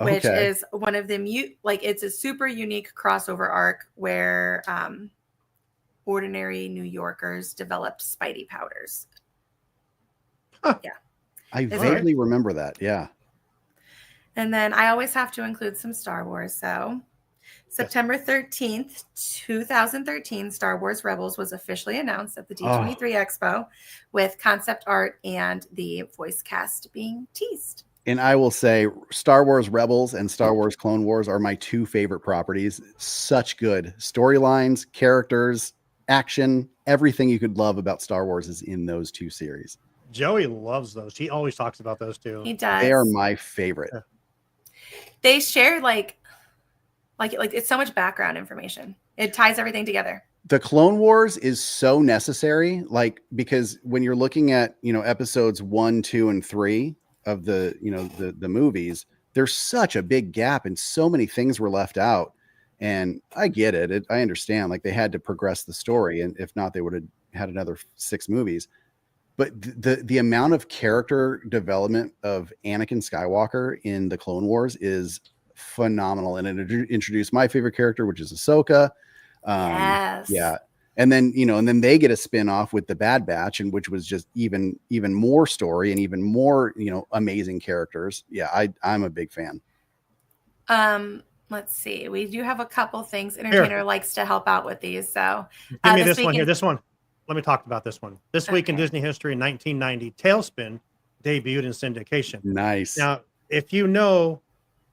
which is one of the it's a super unique crossover arc where ordinary New Yorkers developed Spidey powders. Huh. Yeah. I vaguely remember that. Yeah. And then I always have to include some Star Wars. So September 13th, 2013, Star Wars Rebels was officially announced at the D23 Expo with concept art and the voice cast being teased. And I will say Star Wars Rebels and Star Wars Clone Wars are my two favorite properties. Such good storylines, characters, action, everything you could love about Star Wars is in those two series. Joey loves those. He always talks about those two. He does. They are my favorite. They share like it's so much background information. It ties everything together. The Clone Wars is so necessary, because when you're looking at, episodes 1, 2, and 3 of the movies, there's such a big gap and so many things were left out. And I get it. I understand. They had to progress the story, and if not, they would have had another 6 movies. But the amount of character development of Anakin Skywalker in the Clone Wars is phenomenal, and it introduced my favorite character, which is Ahsoka. Yes. Yeah. And then, and then they get a spin-off with the Bad Batch, and which was just even more story and even more, amazing characters. Yeah, I'm a big fan. Let's see. We do have a couple things. Entertainer likes to help out with these. So give me this one here. This one. Let me talk about this one. This week in Disney history, in 1990, Tailspin debuted in syndication. Nice. Now, if you know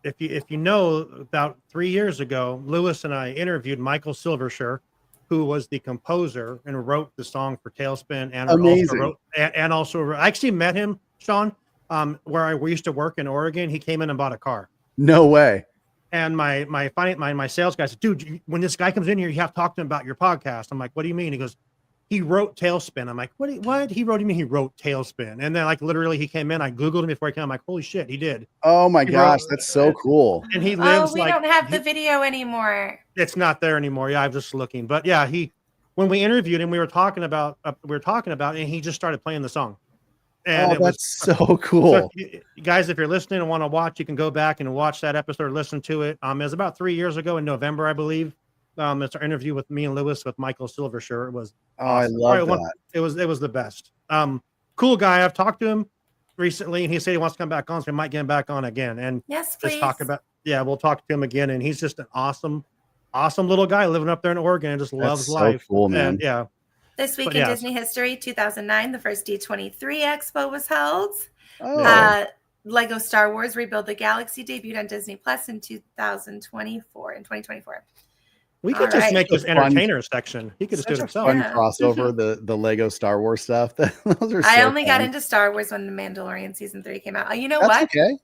if you know, about 3 years ago, Lewis and I interviewed Michael Silversher, who was the composer and wrote the song for Tailspin, and Amazing. I actually met him, Sean, where we used to work in Oregon. He came in and bought a car. No way. And my sales guy said, dude, when this guy comes in here, you have to talk to him about your podcast. I'm like, what do you mean? He goes, he wrote Tailspin. I'm like, what? He wrote Tailspin. And then like literally he came in, I Googled him before he came. I'm like, holy shit, he did. Oh my gosh, that's so cool. And he lives we don't have the video anymore. It's not there anymore. Yeah, I'm just looking. But yeah, when we interviewed him, we were talking about and he just started playing the song. And that's so cool. So guys, if you're listening and want to watch, you can go back and watch that episode or listen to it. It was about 3 years ago in November, I believe. It's our interview with me and Lewis with Michael Silversher. It was awesome. I love that. It was the best. Cool guy. I've talked to him recently, and he said he wants to come back on, so we might get him back on again. And yes, please. We'll talk to him again. And he's just an awesome little guy living up there in Oregon and just loves life. So cool, man. And, yeah. This week in Disney history, 2009, the first D23 Expo was held. Oh. Lego Star Wars Rebuild the Galaxy debuted on Disney Plus in 2024. We could just make this entertainer section. He could just do it himself. Fun crossover, the Lego Star Wars stuff. I only got into Star Wars when The Mandalorian season 3 came out. You know what? Okay.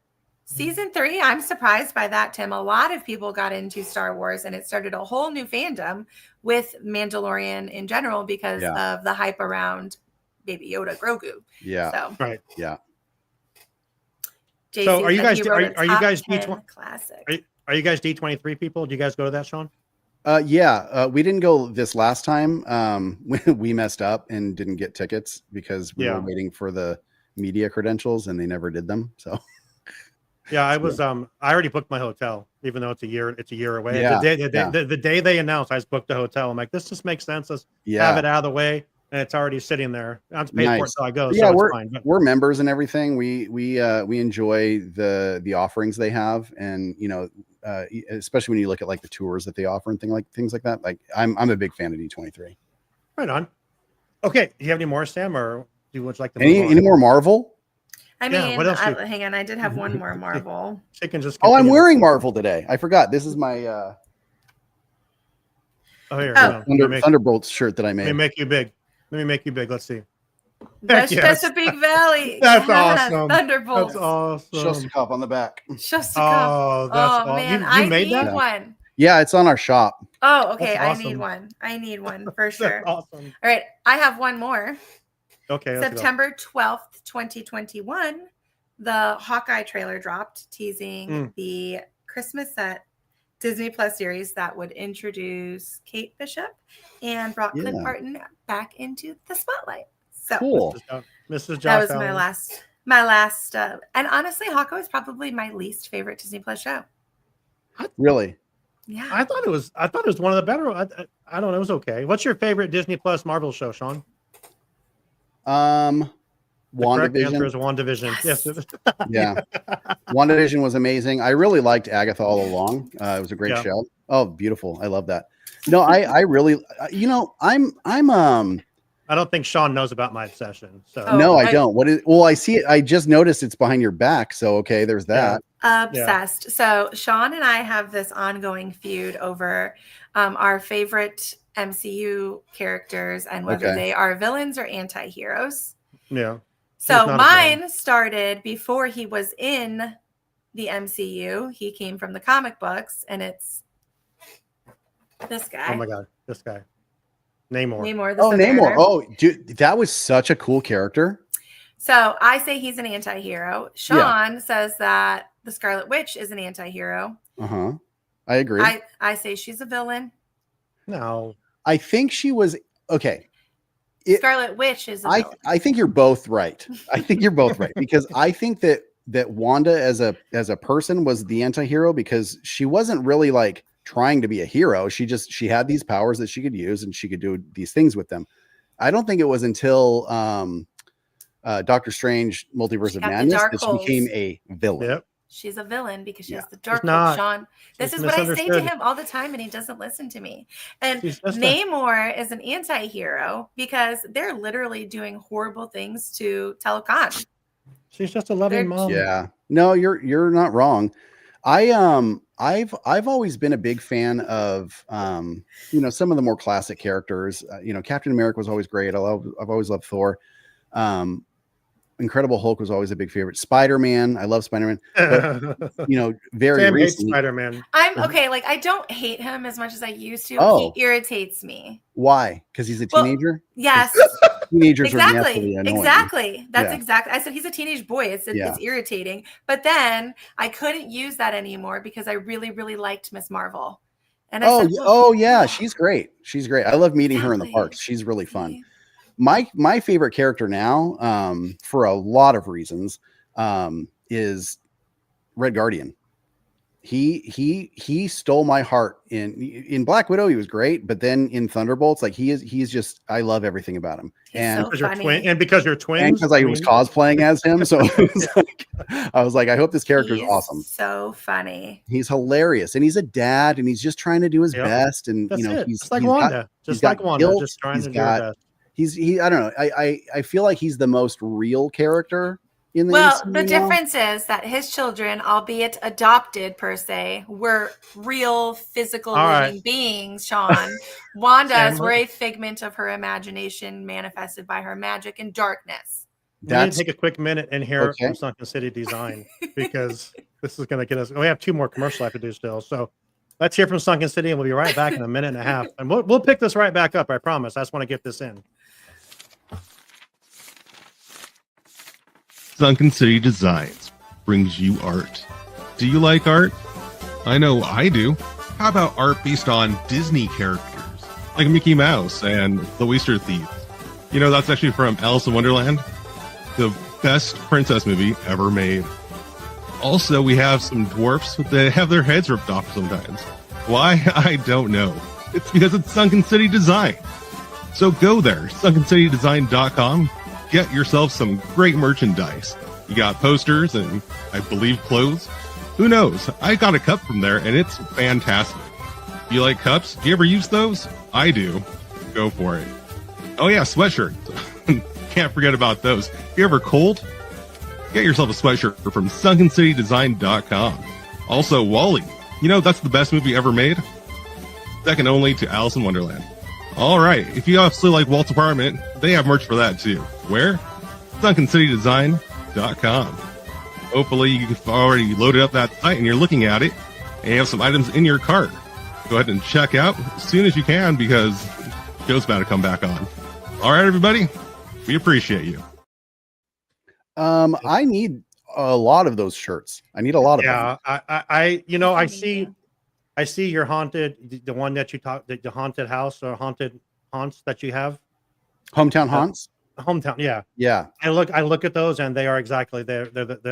Season 3, I'm surprised by that, Tim. A lot of people got into Star Wars, and it started a whole new fandom with Mandalorian in general because of the hype around Baby Yoda, Grogu. Yeah. So, right. Yeah. JC so are you guys classic? Are you guys D23 people? Do you guys go to that, Sean? We didn't go this last time. We messed up and didn't get tickets because we were waiting for the media credentials and they never did them. So yeah, I was I already booked my hotel, even though it's a year away. Yeah, the day they announced, I just booked the hotel. I'm like, this just makes sense. Let's have it out of the way. And it's already sitting there. I'm paid for it, so I go. Yeah, so it's fine. We're members and everything. We enjoy the offerings they have, and especially when you look at like the tours that they offer and things like that. Like I'm a big fan of D23. Right on. Okay, do you have any more, Sam, or do you like to any more Marvel? I mean, what else hang on. I did have one more Marvel. I'm wearing Marvel today. I forgot. This is my Thunderbolts shirt that I made. Let me make you big. Let's see. That's Chesapeake Valley. That's awesome. Thunderbolts. That's awesome. Shostakov on the back. Shostakov. Oh, that's awesome. Man, you made that? One. Yeah, it's on our shop. Oh, okay. That's awesome. I need one for sure. Awesome. All right. I have one more. Okay. September 12th, 2021, the Hawkeye trailer dropped, teasing the Christmas set Disney Plus series that would introduce Kate Bishop and brought Clint Barton back into the spotlight. So cool. Mrs. Josh that was Allen. my last. And honestly, Hawkeye is probably my least favorite Disney Plus show. Really? Yeah. I thought it was one of the better. I don't know. It was okay. What's your favorite Disney Plus Marvel show, Sean? WandaVision. The answer is WandaVision. Yes. Yeah. WandaVision was amazing. I really liked Agatha all along. It was a great show. Oh, beautiful. I love that. No, I really, I don't think Sean knows about my obsession. So no, I don't. I see it. I just noticed it's behind your back. So, okay, there's that. Obsessed. Yeah. So Sean and I have this ongoing feud over our favorite MCU characters and whether they are villains or anti-heroes. Yeah. So mine started before he was in the MCU. He came from the comic books, and it's this guy. Oh my God, this guy. Namor. Namor. Oh, dude, that was such a cool character. So I say he's an anti-hero. Sean says that the Scarlet Witch is an anti-hero. Uh-huh. I agree. I say she's a villain. No. I think she was okay. Scarlet Witch is a villain. I think you're both right. Because I think that Wanda as a person was the anti-hero because she wasn't really like trying to be a hero. She had these powers that she could use and she could do these things with them. I don't think it was until Doctor Strange Multiverse of Madness that she became a villain. Yep. She's a villain because she has the dark hope, Sean. This is what I say to him all the time, and he doesn't listen to me. And Namor is an anti-hero because they're literally doing horrible things to Talokan. She's just a loving mom. Yeah. No, you're not wrong. I've always been a big fan of some of the more classic characters. Captain America was always great. I've always loved Thor. Incredible Hulk was always a big favorite. Spider-Man, I love Spider-Man. But very Sam hates recently, Spider-Man. I'm okay. Like I don't hate him as much as I used to. Oh. He irritates me. Why? Because he's a teenager? Yes. Teenagers are naturally annoying. Exactly. That's exactly. I said he's a teenage boy. It's irritating. But then I couldn't use that anymore because I really, really liked Miss Marvel. And I said, she's great. She's great. I love meeting her in the parks. She's really fun. My favorite character now, for a lot of reasons, is Red Guardian. He stole my heart in Black Widow. He was great, but then in Thunderbolts, like he's just, I love everything about him. And because you're twins, and because I was cosplaying as him, so I was like, I hope this character is awesome. So funny. He's hilarious, and he's a dad, and he's just trying to do his best. And he's just like Wanda, just trying to do his best. I don't know. I feel like he's the most real character in the MCU. The difference is that his children, albeit adopted per se, were real physical living beings, Sean. Wanda's were a figment of her imagination manifested by her magic and darkness. We need to take a quick minute and hear from Sunken City Design, because this is going to get us. We have 2 more commercials I have to do still. So let's hear from Sunken City, and we'll be right back in a minute and a half. And we'll pick this right back up, I promise. I just want to get this in. Sunken City Designs brings you art. Do you like art? I know I do. How about art based on Disney characters, like Mickey Mouse and the Oyster Thief? That's actually from Alice in Wonderland, the best princess movie ever made. Also, we have some dwarfs that have their heads ripped off sometimes. Why? I don't know. It's because it's Sunken City Design. So go there, sunkencitydesign.com. Get yourself some great merchandise. You got posters and, I believe, clothes. Who knows? I got a cup from there, and it's fantastic. You like cups? Do you ever use those? I do. Go for it. Oh yeah, sweatshirts. Can't forget about those. If you're ever cold, get yourself a sweatshirt from sunkencitydesign.com. Also, WALL-E. That's the best movie ever made. Second only to Alice in Wonderland. All right, if you also like Walt's apartment, they have merch for that too. Where? sunkencitydesign.com. Hopefully you've already loaded up that site and you're looking at it and you have some items in your cart. Go ahead and check out as soon as you can, because the show's about to come back on. All right, everybody, we appreciate you. I need a lot of those shirts. I need a lot of them. Yeah, I see your haunted, the one that you talked, the haunted house or haunted haunts that you have. Hometown haunts. Hometown, yeah. I look at those, and they are exactly they're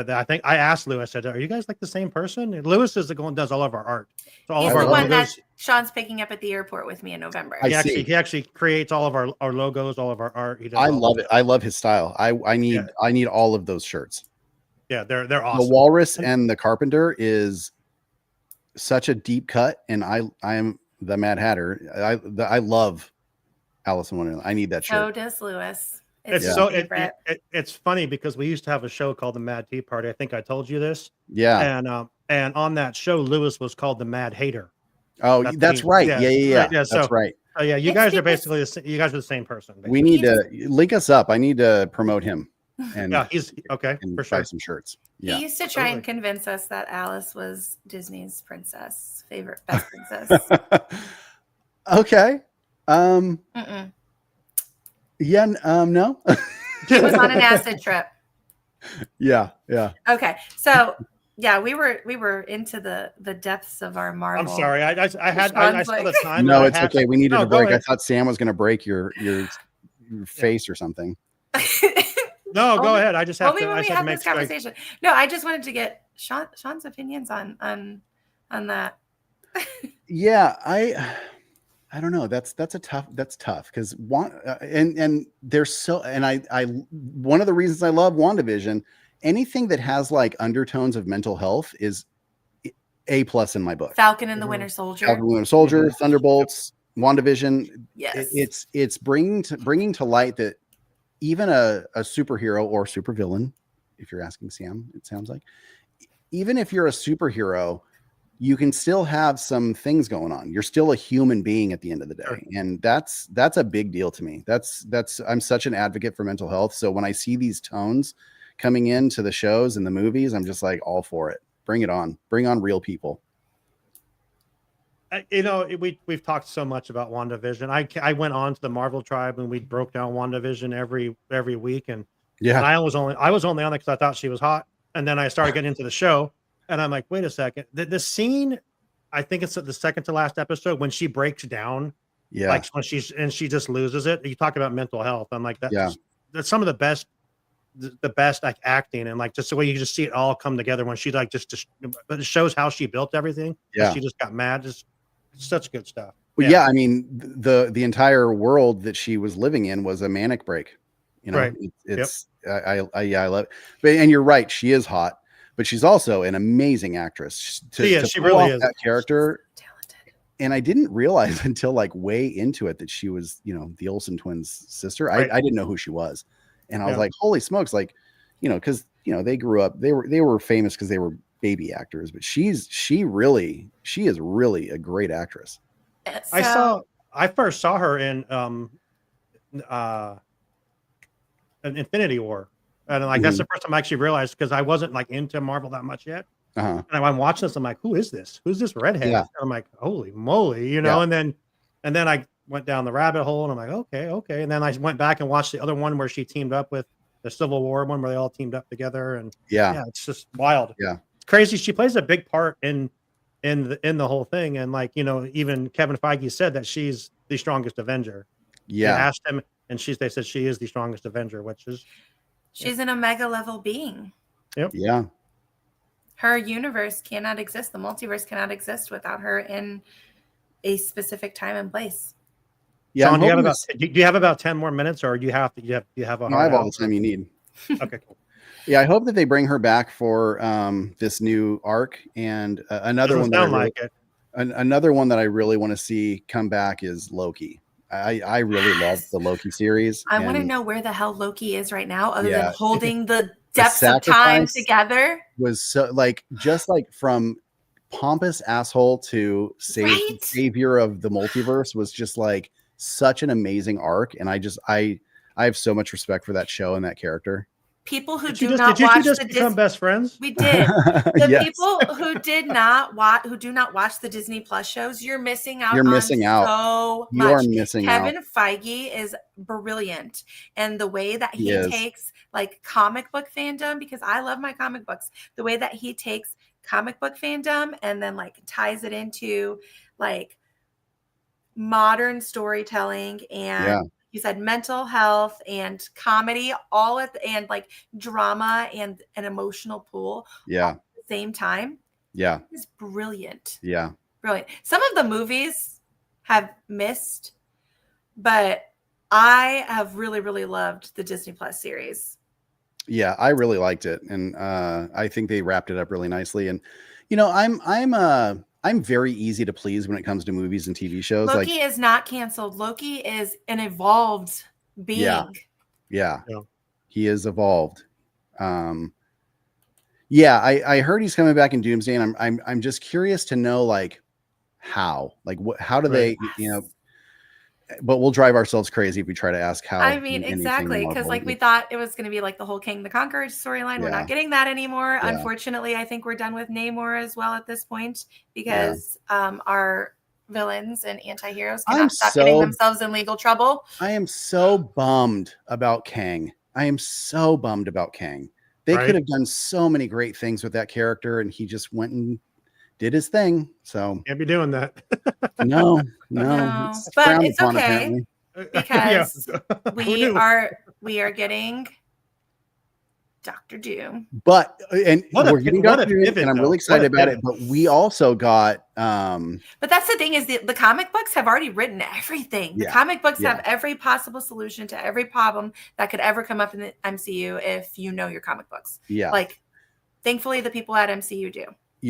I think I asked Lewis, I said, "Are you guys like the same person?" And Lewis is the one who does all of our art. So all He's of our the one logos. that Sean's picking up at the airport with me in November. He actually creates all of our logos, all of our art. I love it. I love his style. I need all of those shirts. Yeah, they're awesome. The Walrus and the Carpenter is such a deep cut, and I am the Mad Hatter. I love Alice in Wonderland. I need that shirt. So does Lewis. It's funny because we used to have a show called the Mad Tea Party. I think I told you this. Yeah. And on that show, Lewis was called the Mad Hater. Oh, that's right. Yeah. That's right. Oh yeah, you guys are basically you guys are the same person. Basically. We need to link us up. I need to promote him. And he's okay and for sure. Buy some shirts. Yeah. He used to try and convince us that Alice was Disney's best princess. Okay. Yeah. No. It was on an acid trip. Yeah. Okay. So yeah, we were into the depths of our Marvel. I'm sorry. I saw the time. No, it's okay. We needed a break. I thought Sam was going to break your face or something. No, go ahead. I just have to. I just have to make this conversation. No, I just wanted to get Sean's opinions on that. Yeah, I don't know. That's tough because and there's so, and I one of the reasons I love WandaVision, anything that has like undertones of mental health is A+ in my book. Falcon and the Winter Soldier. Thunderbolts, WandaVision. Yes. It's bringing to light that even a superhero or supervillain, if you're asking Sam, it sounds like, even if you're a superhero, you can still have some things going on. You're still a human being at the end of the day. Sure. And that's a big deal to me. I'm such an advocate for mental health. So when I see these tones coming into the shows and the movies, I'm just like all for it. Bring it on. Bring on real people. You know, we've talked so much about WandaVision. I went on to the Marvel Tribe and we broke down WandaVision every week, and I was only on it because I thought she was hot, and then I started getting into the show, and I'm like, wait a second, the scene, I think it's the second to last episode when she breaks down, like when she just loses it. You talk about mental health. I'm like, that's some of the best like acting, and like just the way you just see it all come together when she like just but it shows how she built everything. Yeah, she just got mad. Just such good stuff. Well, yeah, I mean, the entire world that she was living in was a manic break. You know, right. It's I love it. But and you're right, she is hot, but she's also an amazing actress. She really is that character. So talented. And I didn't realize until like way into it that she was, you know, the Olsen twins' sister. Right. I didn't know who she was, and I was like, holy smokes, like, you know, because you know they grew up, they were famous because they were baby actors, but she is really a great actress. So, I first saw her in an Infinity War, and like that's the first time I actually realized, because I wasn't like into Marvel that much yet. And I'm watching this, I'm like, who's this redhead? And I'm like, holy moly, you know. And then I went down the rabbit hole, and I'm like, okay, and then I went back and watched the other one where she teamed up with the Civil War one, where they all teamed up together, and it's just wild. Crazy. She plays a big part in the whole thing, and like, you know, even Kevin Feige said that she's the strongest Avenger. They asked him, and they said she is the strongest Avenger, which is she's an Omega level being. Her universe cannot exist. The multiverse cannot exist without her in a specific time and place. John, do you have about 10 more minutes, or you have a I have all the time you need. Okay, cool. Yeah, I hope that they bring her back for this new arc, and another one that I really want to see come back is Loki. I really love the Loki series. I want to know where the hell Loki is right now, other than holding the depths of time together. Was so like just like from pompous asshole to savior of the multiverse was just like such an amazing arc, and I have so much respect for that show and that character. People who did you just become best friends? We did. The people who do not watch the Disney Plus shows, you're missing out. You're missing out. So you much. are missing out. Kevin Feige is brilliant, and the way that he takes like comic book fandom, because I love my comic books. The way that he takes comic book fandom and then like ties it into like modern storytelling and. You said mental health and comedy, and like drama and an emotional pool at the same time. It's brilliant. Brilliant. Some of the movies have missed, but I have really, really loved the Disney Plus series. Yeah, I really liked it, and I think they wrapped it up really nicely. And you know, I'm very easy to please when it comes to movies and TV shows. Loki is not canceled. Loki is an evolved being. Yeah. He is evolved. I heard he's coming back in Doomsday, and I'm just curious to know like how do they, you know, but we'll drive ourselves crazy if we try to ask how. I mean, exactly, because like we thought it was going to be like the whole King the Conqueror storyline. We're not getting that anymore. Unfortunately, I think we're done with Namor as well at this point, because our villains and anti-heroes cannot stop getting themselves in legal trouble. I am so bummed about Kang. They could have done so many great things with that character, and he just went and did his thing. So can't be doing that. No. But it's okay, because we are getting Dr. Doom. But we're getting Dr. Doom, and I'm really excited about it. But we also got but that's the thing, is the comic books have already written everything. The comic books have every possible solution to every problem that could ever come up in the MCU if you know your comic books. Like, thankfully the people at MCU do.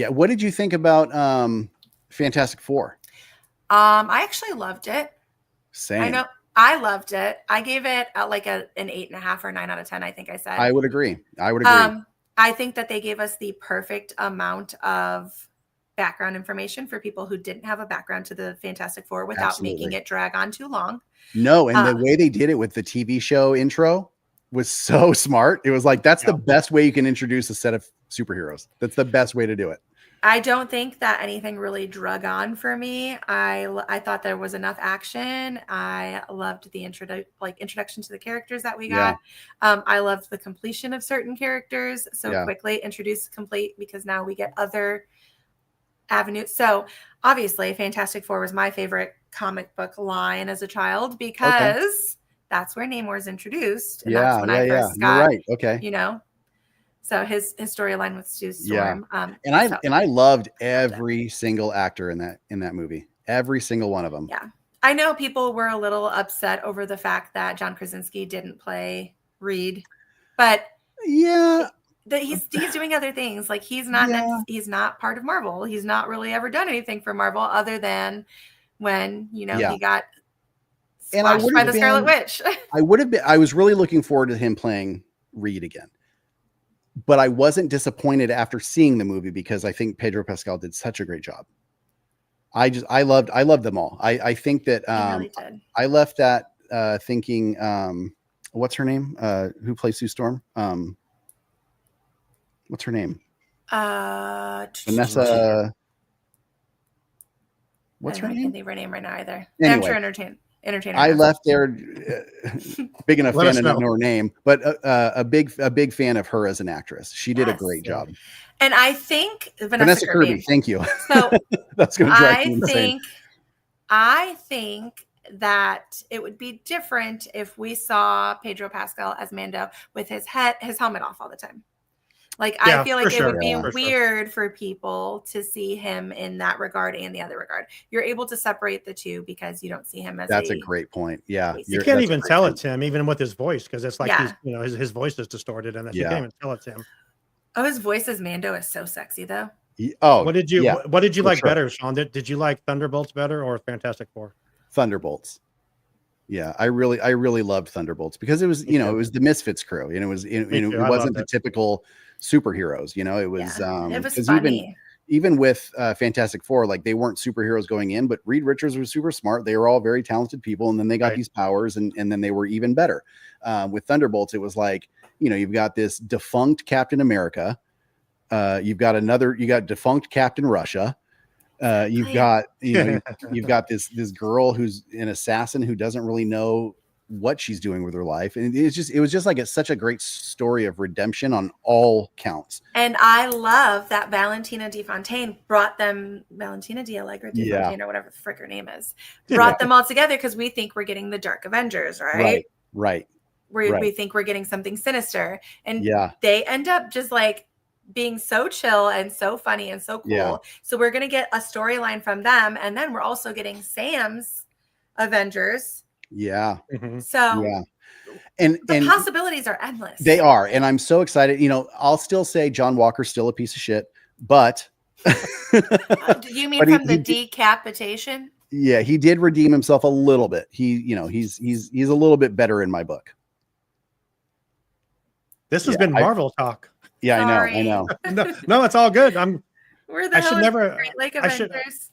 What did you think about Fantastic Four? I actually loved it. Same. I know. I loved it. I gave it like an 8.5 or 9 out of 10. I think I said. I would agree. I think that they gave us the perfect amount of background information for people who didn't have a background to the Fantastic Four without making it drag on too long. No, and the way they did it with the TV show intro was so smart. It was like, that's the best way you can introduce a set of superheroes. That's the best way to do it. I don't think that anything really drug on for me. I thought there was enough action. I loved the introduction to the characters that we got. I loved the completion of certain characters so quickly, introduced complete, because now we get other avenues. So obviously Fantastic Four was my favorite comic book line as a child, because that's where Namor is introduced. And that's when I first got, you're right. Okay. You know, so his storyline with Sue Storm. And I loved every single actor in that movie. Every single one of them. Yeah. I know people were a little upset over the fact that John Krasinski didn't play Reed, but he's doing other things. Like he's not part of Marvel. He's not really ever done anything for Marvel other than when, he got squashed by the Scarlet Witch. I was really looking forward to him playing Reed again. But I wasn't disappointed after seeing the movie, because I think Pedro Pascal did such a great job. I loved them all. I think that really did. I left that thinking, what's her name? Who plays Sue Storm? What's her name? Vanessa. What's her name? I can't think of her name right now either. Anyway. I'm sure entertainer. I left there big enough fan to not know her name, but a big fan of her as an actress. She did a great job. And I think Vanessa Kirby. Thank you. So that's going to drive me insane. I think that it would be different if we saw Pedro Pascal as Mando with his helmet off all the time. Like, I feel like it would be weird for people to see him in that regard and the other regard. You're able to separate the two because you don't see him as That's a great point. Yeah. You can't even tell it's him, even with his voice, because it's like his voice is distorted, and you can't even tell it's him. Oh, his voice as Mando is so sexy though. What did you like better, Sean? Did you like Thunderbolts better or Fantastic Four? Thunderbolts. Yeah, I really loved Thunderbolts because it was, it was the Misfits crew, and it wasn't the typical superheroes. It was funny. Even with Fantastic Four, like, they weren't superheroes going in, but Reed Richards was super smart. They were all very talented people, and then they got these powers, and then they were even better. With Thunderbolts, it was like, you've got this defunct Captain America, you got defunct Captain Russia. You've got this girl who's an assassin who doesn't really know what she's doing with her life, and it was just like such a great story of redemption on all counts. And I love that Valentina De Fontaine brought them, Valentina De Allegra De Fontaine, or whatever the frick her name is, brought them all together, because we think we're getting the Dark Avengers, right? We think we're getting something sinister, and they end up just like being so chill and so funny and so cool. So we're going to get a storyline from them, and then we're also getting Sam's Avengers. So and the possibilities are endless. They are, and I'm so excited. I'll still say John Walker's still a piece of shit, but do you mean from the decapitation? Yeah, he did redeem himself a little bit. He's a little bit better in my book. This has been Marvel talk. Yeah, I know. No, it's all good. We're the Great Lake Avengers.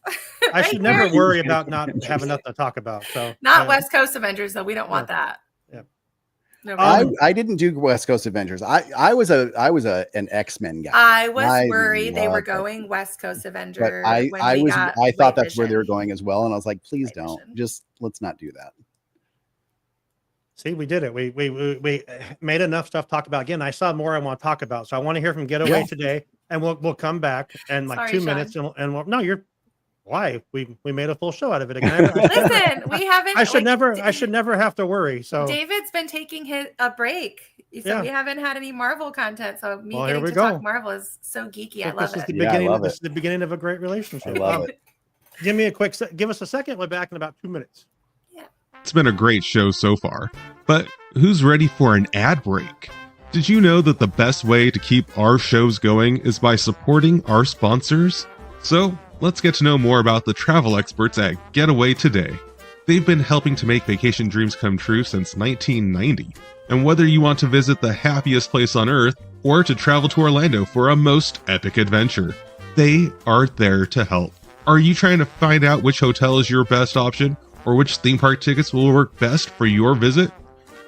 I should never worry about not having nothing to talk about. So not West Coast Avengers, though. We don't want that. Yeah. No, I didn't do West Coast Avengers. I was an X-Men guy. I was worried they were going West Coast Avengers. But I thought that's where they were going as well, and I was like, please don't. Just let's not do that. See, we did it. We made enough stuff to talk about. Again, I saw more I want to talk about, so I want to hear from Getaway today, and we'll come back in like 2 minutes, and why we made a full show out of it again. Listen, we haven't. I should never have to worry. So David's been taking a break, so we haven't had any Marvel content. So getting to talk Marvel is so geeky. I love it. This is the beginning of a great relationship. I love it. Give us a second. We're back in about 2 minutes. It's been a great show so far, but who's ready for an ad break? Did you know that the best way to keep our shows going is by supporting our sponsors? So let's get to know more about the travel experts at Getaway today. They've been helping to make vacation dreams come true since 1990. And whether you want to visit the happiest place on earth or to travel to Orlando for a most epic adventure. They are there to help. Are you trying to find out which hotel is your best option or which theme park tickets will work best for your visit?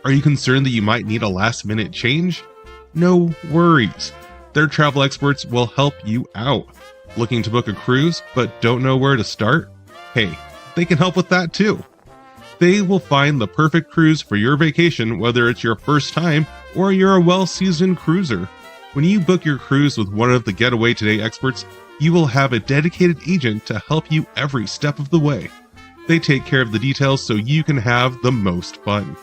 Are you concerned that you might need a last-minute change? No worries. Their travel experts will help you out. Looking to book a cruise but don't know where to start? Hey, they can help with that too. They will find the perfect cruise for your vacation, whether it's your first time or you're a well-seasoned cruiser. When you book your cruise with one of the Getaway Today experts, you will have a dedicated agent to help you every step of the way. They take care of the details so you can have the most fun.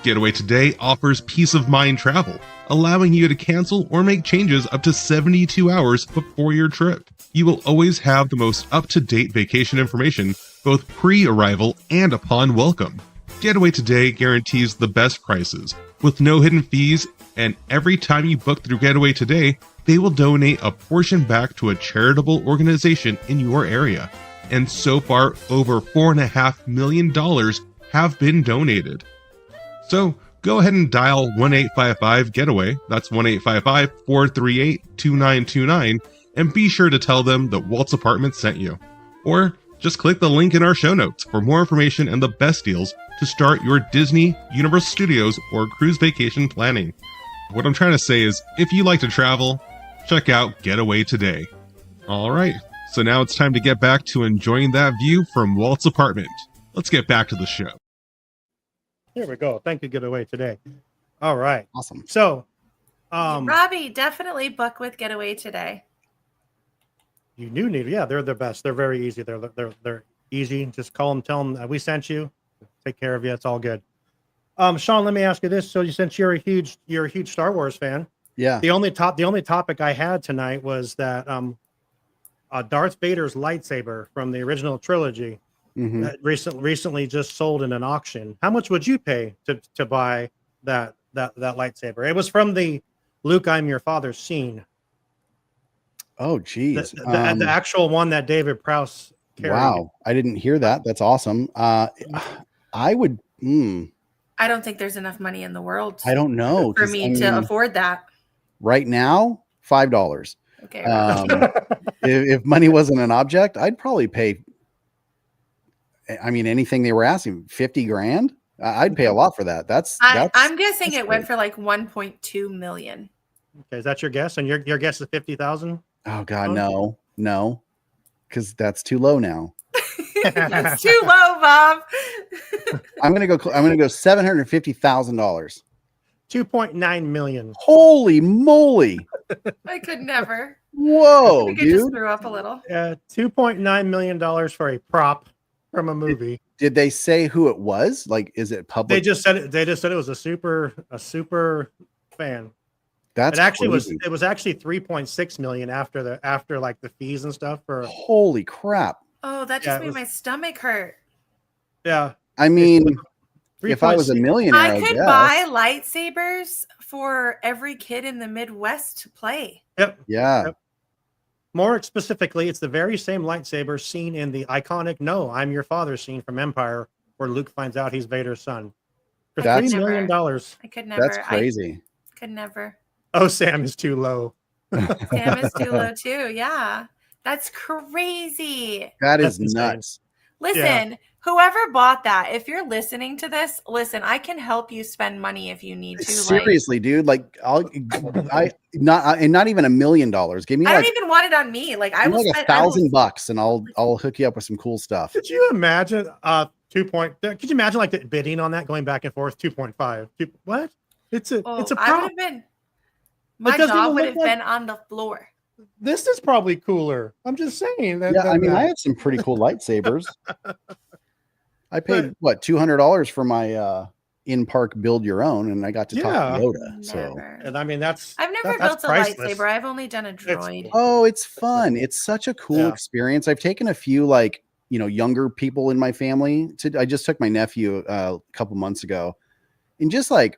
Getaway Today offers peace of mind travel, allowing you to cancel or make changes up to 72 hours before your trip. You will always have the most up-to-date vacation information, both pre-arrival and upon welcome. Getaway Today guarantees the best prices, with no hidden fees, and every time you book through Getaway Today, they will donate a portion back to a charitable organization in your area. And so far, over $4.5 million have been donated. So go ahead and dial 1-855-GETAWAY, that's 1-855-438-2929, and be sure to tell them that Walt's Apartment sent you. Or just click the link in our show notes for more information and the best deals to start your Disney, Universal Studios, or cruise vacation planning. What I'm trying to say is, if you like to travel, check out Getaway Today. All right, so now it's time to get back to enjoying that view from Walt's apartment. Let's get back to the show. Here we go. Thank you, Getaway Today. All right. Awesome. So, Robbie, definitely book with Getaway Today. you do need, yeah, they're the best. They're very easy. They're easy. Just call them, tell them we sent you. Take care of you. It's all good. Sean, let me ask you this. So, since you're a huge Star Wars fan, Yeah. the only topic I had tonight was that Darth Vader's lightsaber from the original trilogy Mhm. that recently just sold in an auction. How much would you pay to buy that lightsaber? It was from the Luke, I'm your father scene. Oh, geez. The actual one that David Prowse carried. Wow. I didn't hear that. That's awesome. I would. I don't think there's enough money in the world I don't know. for 'cause, me I to mean, afford that. right now, $5. Okay. If money wasn't an object, I'd probably pay. I mean, anything they were asking, 50 grand. I'd pay a lot for that. I'm guessing that's it went great. for like 1.2 million. Okay, is that your guess? And your guess is 50,000? Oh God, no, because that's too low now. That's too low, Bob. I'm gonna go $750,000. 2.9 million. Holy moly! I could never. Whoa, I think I just dude! threw up a little. $2.9 million for a prop from a movie. Did they say who it was? Like, is it public? They just said it was a super fan. That's It actually crazy. was actually 3.6 million after like the fees and stuff for Holy crap! Oh, that Yeah, just it made was- my stomach hurt. yeah. I mean, if I was a 3.6 millionaire, I could guess. buy lightsabers for every kid in the Midwest to play. Yep. Yeah, Yep. More specifically, it's the very same lightsaber seen in the iconic "No, I'm Your Father" scene from Empire, where Luke finds out he's Vader's son. For That's- $3 million. I could never. that's crazy. I could never. Oh, Sam is too low. Sam is too low too. Yeah, that's crazy. That That's is insane. nuts. Listen, whoever bought that, if you're listening to this, listen, I can help you spend money if you need to. Seriously, dude. Like, not even $1 million. Give me I like, don't even want it on me. Like I give me will like spend I will- $1,000 and I'll hook you up with some cool stuff. Could you imagine could you imagine like the bidding on that going back and forth? 2.5. What? It's a Oh, it's a I would prop. have been. My doesn't jaw even would look have like- been on the floor. This is probably cooler. I'm just saying that. Yeah, I mean, I have some pretty cool lightsabers. I paid what $200 for my in-park build your own, and I got to talk Yeah. to Yoda. So, Never. and I mean that's I've never that's built a priceless. lightsaber. I've only done a droid. oh, it's fun. It's such a cool Yeah. experience. I've taken a few like younger people in my family. I just took my nephew a couple months ago, and just like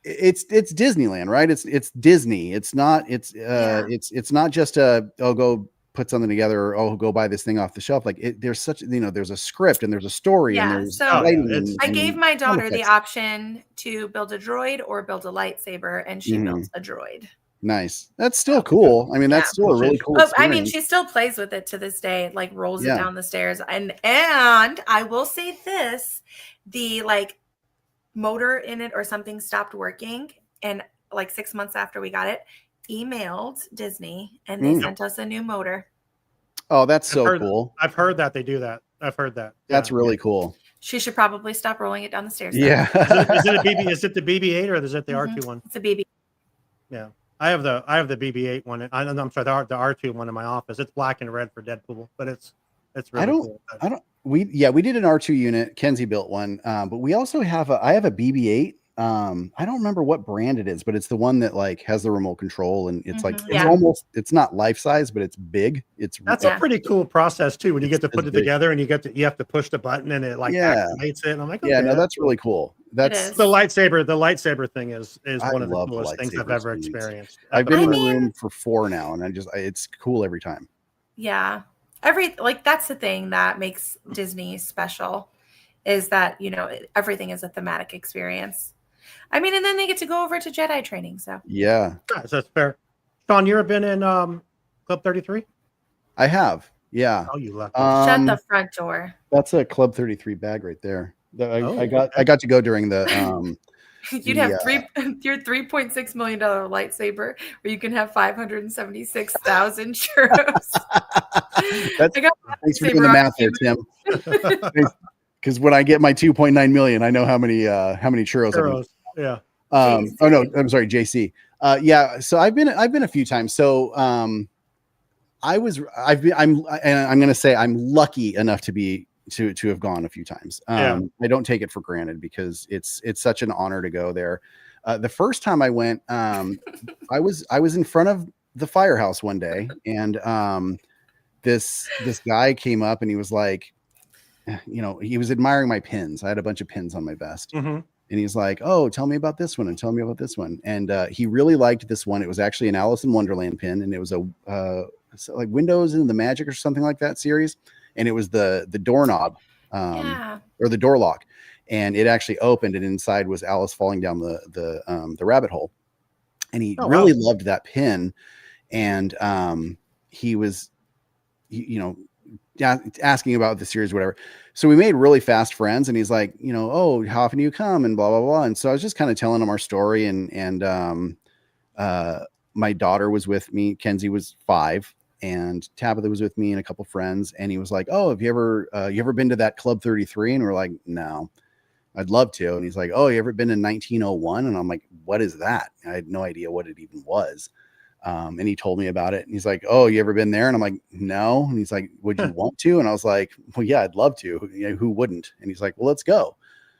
it's Disneyland, right? It's Disney. It's not not just go put something together, or oh, go buy this thing off the shelf. Like there's such, there's a script and there's a story and there's lighting I gave my daughter the effects. option to build a droid or build a lightsaber, and she built a droid. Nice. That's still cool. I mean, that's still a really cool experience. I mean, she still plays with it to this day, like rolls it down the stairs. And I will say this, the like motor in it or something stopped working. And like 6 months after we got it, emailed Disney and they sent us a new motor. Oh, that's so cool. I've heard that they do that. I've heard that. That's really cool. She should probably stop rolling it down the stairs. Yeah. Is it a BB? Is it the BB-8 or is it the R2 one? It's a BB. Yeah. I have the BB-8 one. I'm sorry, the R2 one in my office. It's black and red for Deadpool, but it's really cool. We did an R2 unit. Kenzie built one, but we also have I have a BB-8. I don't remember what brand it is, but it's the one that like has the remote control and it's like it's not life size, but it's big. That's a pretty cool process too when you get to put it together and you have to push the button and it like activates it. And I'm like, okay, that's really cool. That's the lightsaber. The lightsaber thing is one of the coolest things I've ever experienced. I've been in the room for 4 now, and it's cool every time. Yeah, that's the thing that makes Disney special, is that everything is a thematic experience. I mean, and then they get to go over to Jedi training. So yeah, that's fair. Sean, you ever been in Club 33? I have. Yeah. Oh, you lucky. Shut the front door. That's a Club 33 bag right there. I got to go during the. You'd have your $3.6 million lightsaber, where you can have 576,000 churros. Thanks for doing the math there, Tim. Because when I get my 2.9 million, I know how many churros. Yeah. Oh no, I'm sorry, JC. Yeah. So I've been a few times. So I'm going to say I'm lucky enough to have gone a few times. I don't take it for granted because it's such an honor to go there. The first time I went, I was in front of the firehouse one day, and this guy came up and he was like, he was admiring my pins. I had a bunch of pins on my vest. And he's like, oh, tell me about this one and tell me about this one. And he really liked this one. It was actually an Alice in Wonderland pin, and it was like Windows in the Magic or something like that series. And it was the doorknob or the door lock, and it actually opened, and inside was Alice falling down the rabbit hole. And he really loved that pin. And he was, asking about the series, whatever. So we made really fast friends, and he's like, oh, how often do you come, and blah, blah, blah. And so I was just kind of telling him our story. And my daughter was with me. Kenzie was 5, and Tabitha was with me and a couple friends. And he was like, oh, have you ever been to that Club 33? And we're like, no, I'd love to. And he's like, oh, you ever been in 1901? And I'm like, what is that? I had no idea what it even was. And he told me about it, and he's like, oh, you ever been there? And I'm like, no. And he's like, would you want to? And I was like, well, yeah, I'd love to. Who wouldn't? And he's like, well, let's go.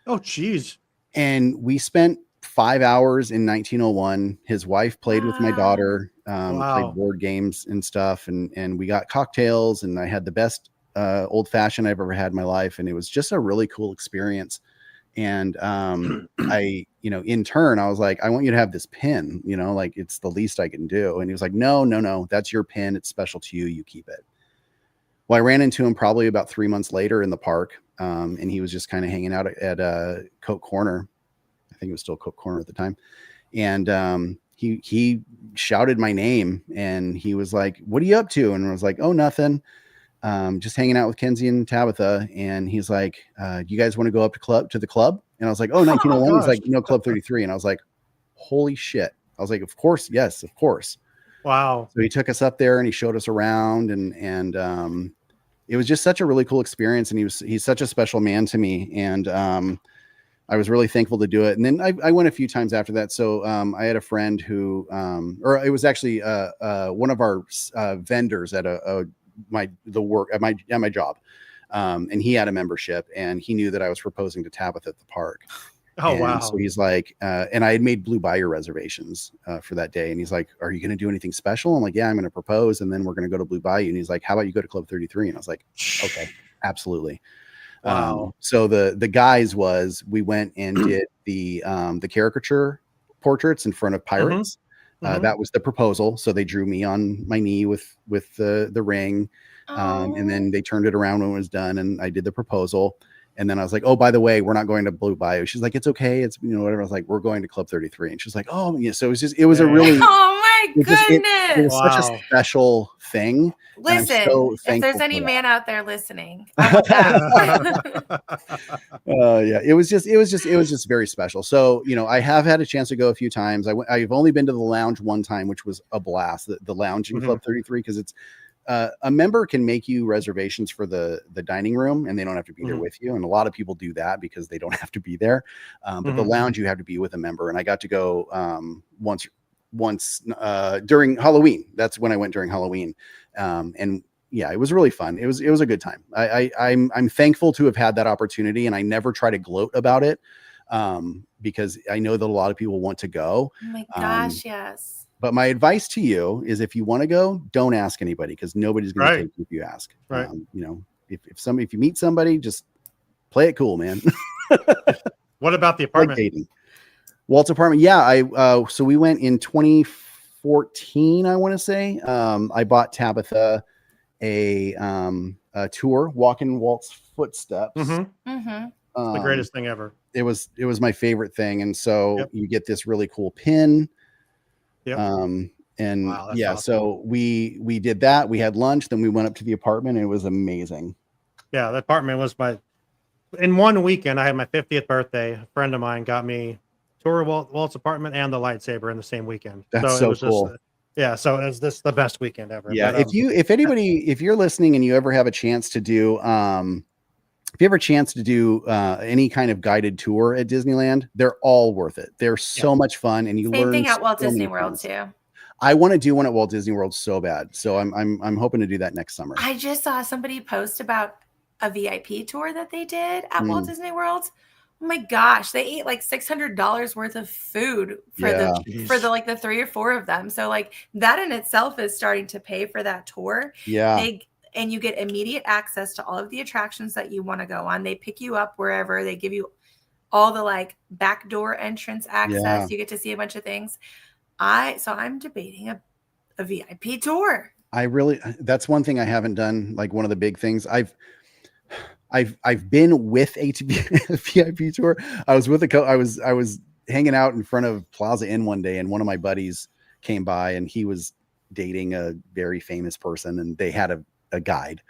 Oh, geez. And we spent 5 hours in 1901. His wife played with my daughter, played board games and stuff. And we got cocktails, and I had the best old fashioned I've ever had in my life. And it was just a really cool experience. And I, in turn, I was like, I want you to have this pin, like it's the least I can do. And he was like, no, that's your pin. It's special to you. You keep it. Well, I ran into him probably about 3 months later in the park. And he was just kind of hanging out at Coke Corner. I think it was still Coke Corner at the time. And he shouted my name, and he was like, what are you up to? And I was like, oh, nothing. Just hanging out with Kenzie and Tabitha. And he's like, you guys want to go up to the club? And I was like, oh, 1901. He's like, no, Club 33. And I was like, holy shit. I was like, of course. Yes, of course. Wow. So he took us up there and he showed us around, and it was just such a really cool experience. And he's such a special man to me. And I was really thankful to do it. And then I went a few times after that. So I had a friend who, or it was actually one of our vendors at my job, and he had a membership, and he knew that I was proposing to Tabitha at the park. Wow. So he's like, and I had made Blue Bayou reservations for that day, and he's like, are you going to do anything special? I'm like, yeah, I'm going to propose, and then we're going to go to Blue Bayou. And he's like, how about you go to Club 33? And I was like, okay, absolutely. Wow. So the guys we went and did the caricature portraits in front of pirates. That was the proposal. So they drew me on my knee with the ring. And then they turned it around when it was done, and I did the proposal. And then I was like, oh, by the way, we're not going to Blue Bayou. She's like, it's okay. It's, whatever. I was like, we're going to Club 33. And she's like, oh, yeah. So it was a really, oh my goodness. It was such a special thing. Listen, so if there's any man out there listening, yeah, it was just very special. So, I have had a chance to go a few times. I've only been to the lounge one time, which was a blast, the lounge in Club 33, because it's, a member can make you reservations for the dining room, and they don't have to be there with you. And a lot of people do that because they don't have to be there. But the lounge, you have to be with a member. And I got to go once during Halloween. That's when I went during Halloween. And yeah, it was really fun. It was a good time. I'm thankful to have had that opportunity, and I never try to gloat about it, because I know that a lot of people want to go. Oh my gosh, yes. But my advice to you is, if you want to go, don't ask anybody, because nobody's going to take you if you ask. Right. If you meet somebody, just play it cool, man. What about the apartment? Like dating. Walt's apartment. Yeah. So we went in 2014, I want to say. I bought Tabitha a tour, walking Walt's footsteps. The greatest thing ever. It was my favorite thing. And so you get this really cool pin. Yep. And wow, yeah, awesome. So we did that. We had lunch, then we went up to the apartment, and it was amazing. Yeah, the apartment was in one weekend. I had my 50th birthday. A friend of mine got me tour of Walt's apartment and the lightsaber in the same weekend. That's so cool. So it was the best weekend ever. Yeah. But, if you're listening and you ever have a chance to do, any kind of guided tour at Disneyland, they're all worth it. They're so much fun, and you learn. Same thing at Walt so Disney many World things. too. I want to do one at Walt Disney World so bad. So I'm hoping to do that next summer. I just saw somebody post about a VIP tour that they did at Walt Disney World. Oh my gosh, they ate like $600 worth of food for the 3 or 4 of them. So like that in itself is starting to pay for that tour. Yeah. And you get immediate access to all of the attractions that you want to go on. They pick you up wherever. They give you all the like backdoor entrance access. Yeah. You get to see a bunch of things. So I'm debating a VIP tour. That's one thing I haven't done. Like one of the big things I've been with a VIP tour. I was with I was hanging out in front of Plaza Inn one day, and one of my buddies came by, and he was dating a very famous person, and they had a guide,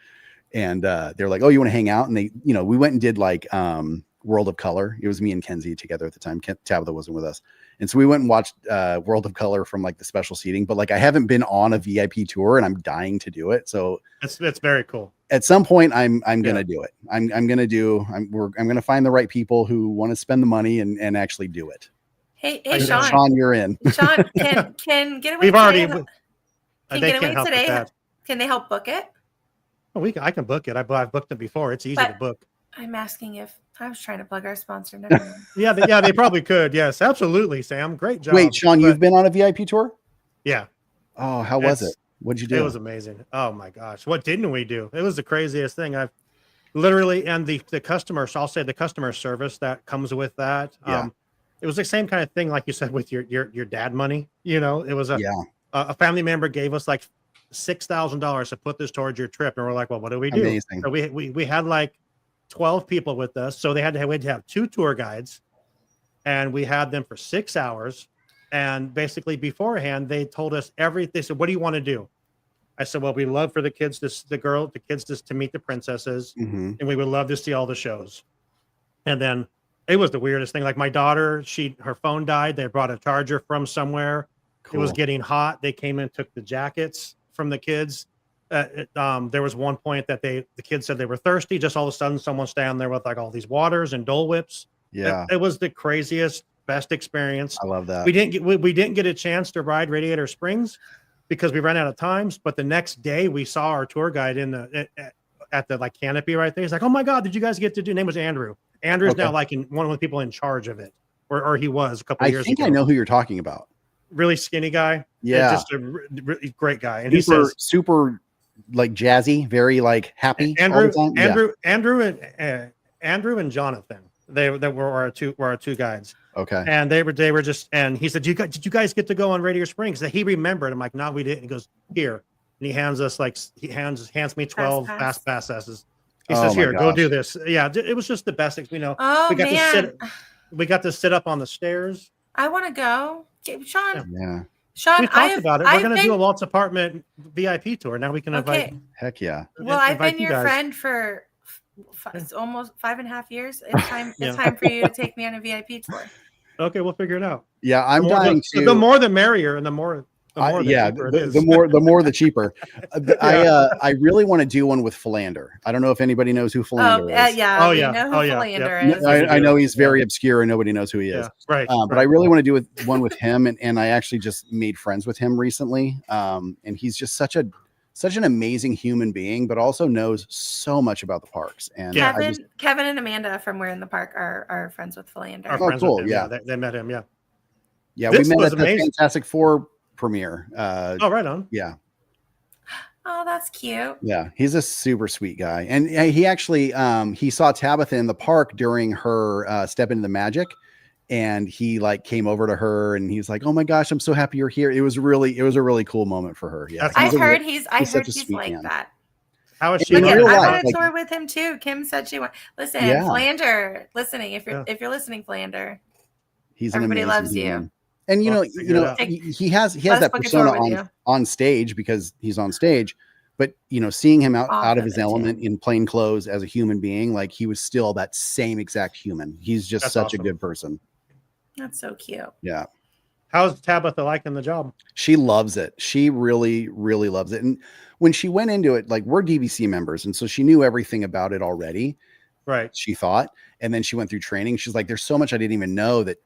and they're like, oh, you want to hang out? And they, we went and did like World of Color. It was me and Kenzie together at the time. Tabitha wasn't with us. And so we went and watched World of Color from like the special seating, but like I haven't been on a VIP tour, and I'm dying to do it. So it's very cool. At some point I'm going to do it. I'm going to find the right people who want to spend the money and actually do it. Hey, Sean. Sean, you're in. Sean, can Getaway today? Can they help book it? Oh, I can book it. I've booked it before. It's easy to book. I'm asking if I was trying to plug our sponsor. Yeah, they probably could. Yes, absolutely, Sam. Great job. Wait, Sean, you've been on a VIP tour? Yeah. Oh, how was it? What'd you do? It was amazing. Oh my gosh, what didn't we do? It was the craziest thing. I've literally, and the customer. So I'll say the customer service that comes with that. Yeah. It was the same kind of thing, like you said, with your dad money. It was a family member gave us like $6,000 to put this towards your trip, and we're like, well, what do we do? Amazing. So we had like 12 people with us, so we had to have 2 tour guides, and we had them for 6 hours. And basically beforehand, they told us everything. They said, what do you want to do? I said, well, we love for the kids to meet the princesses, and we would love to see all the shows. And then it was the weirdest thing. Like my daughter, her phone died. They brought a charger from somewhere. Cool. It was getting hot. They came and took the jackets from the kids. There was one point that the kids said they were thirsty. Just all of a sudden, someone's down there with like all these waters and Dole Whips. Yeah, it was the craziest, best experience. I love that. We didn't get a chance to ride Radiator Springs because we ran out of times. But the next day, we saw our tour guide at the like canopy right there. He's like, "Oh my God, did you guys get to do?" His name was Andrew. Andrew's now like one of the people in charge of it, or he was a couple of years ago. I think I know who you're talking about. Really skinny guy. Yeah, just a really great guy. And super like jazzy, very like happy. Andrew and Jonathan. They were our two guides. Okay. And they were just, and he said, did you guys get to go on Radiator Springs? That he remembered. I'm like, no, we didn't. He goes, here. And he hands us he hands me 12 fast passes. He says, here, go do this. Yeah, it was just the best. Oh, we got to sit up on the stairs. I want to go. Okay, Sean. Yeah. Sean, we talked about it. We're going to do a Walt's apartment VIP tour. Now we can invite. Heck yeah. Well, I've been your friend for almost 5.5 years. It's time. It's time for you to take me on a VIP tour. Okay, we'll figure it out. Yeah, I'm dying to. The more the merrier, and the more the more the cheaper. I really want to do one with Philander. I don't know if anybody knows who Philander is. Yeah. We know who Philander is. I know he's very obscure and nobody knows who he is. Right. But I really want to do one with him, and I actually just made friends with him recently. And he's just such an amazing human being, but also knows so much about the parks. And Kevin and Amanda from We're in the Park are friends with Philander. Oh, cool. Yeah. They met him. Yeah. Yeah. We met at the Fantastic Four premiere. Right on. Yeah. Oh, that's cute. Yeah, he's a super sweet guy, and he actually he saw Tabitha in the park during her Step into the Magic, and he came over to her and he's like, "Oh my gosh, I'm so happy you're here." It was a really cool moment for her. Yeah, I heard he's like man. That. How is she? I want to tour with him too. Kim said she wants. Listen, Philander, listening. If you're listening, Philander, everybody loves you. And he has that persona on stage because he's on stage, but seeing him out of his element in plain clothes as a human being, he was still that same exact human. He's just such a good person. That's so cute. Yeah. How's Tabitha liking the job? She loves it. She really, really loves it. And when she went into it, we're DVC members, and so she knew everything about it already. Right. She thought. And then she went through training. She's like, there's so much I didn't even know that,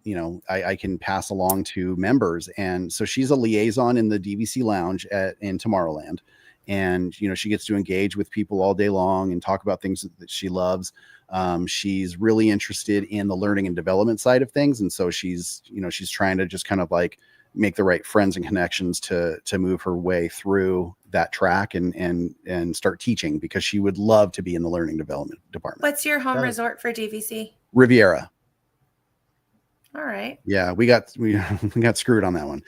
I can pass along to members. And so she's a liaison in the DVC lounge in Tomorrowland. And, she gets to engage with people all day long and talk about things that she loves. She's really interested in the learning and development side of things. And so she's trying to just kind of make the right friends and connections to move her way through that track and start teaching, because she would love to be in the learning development department. What's your home resort for DVC? Riviera. All right. Yeah, we got screwed on that one.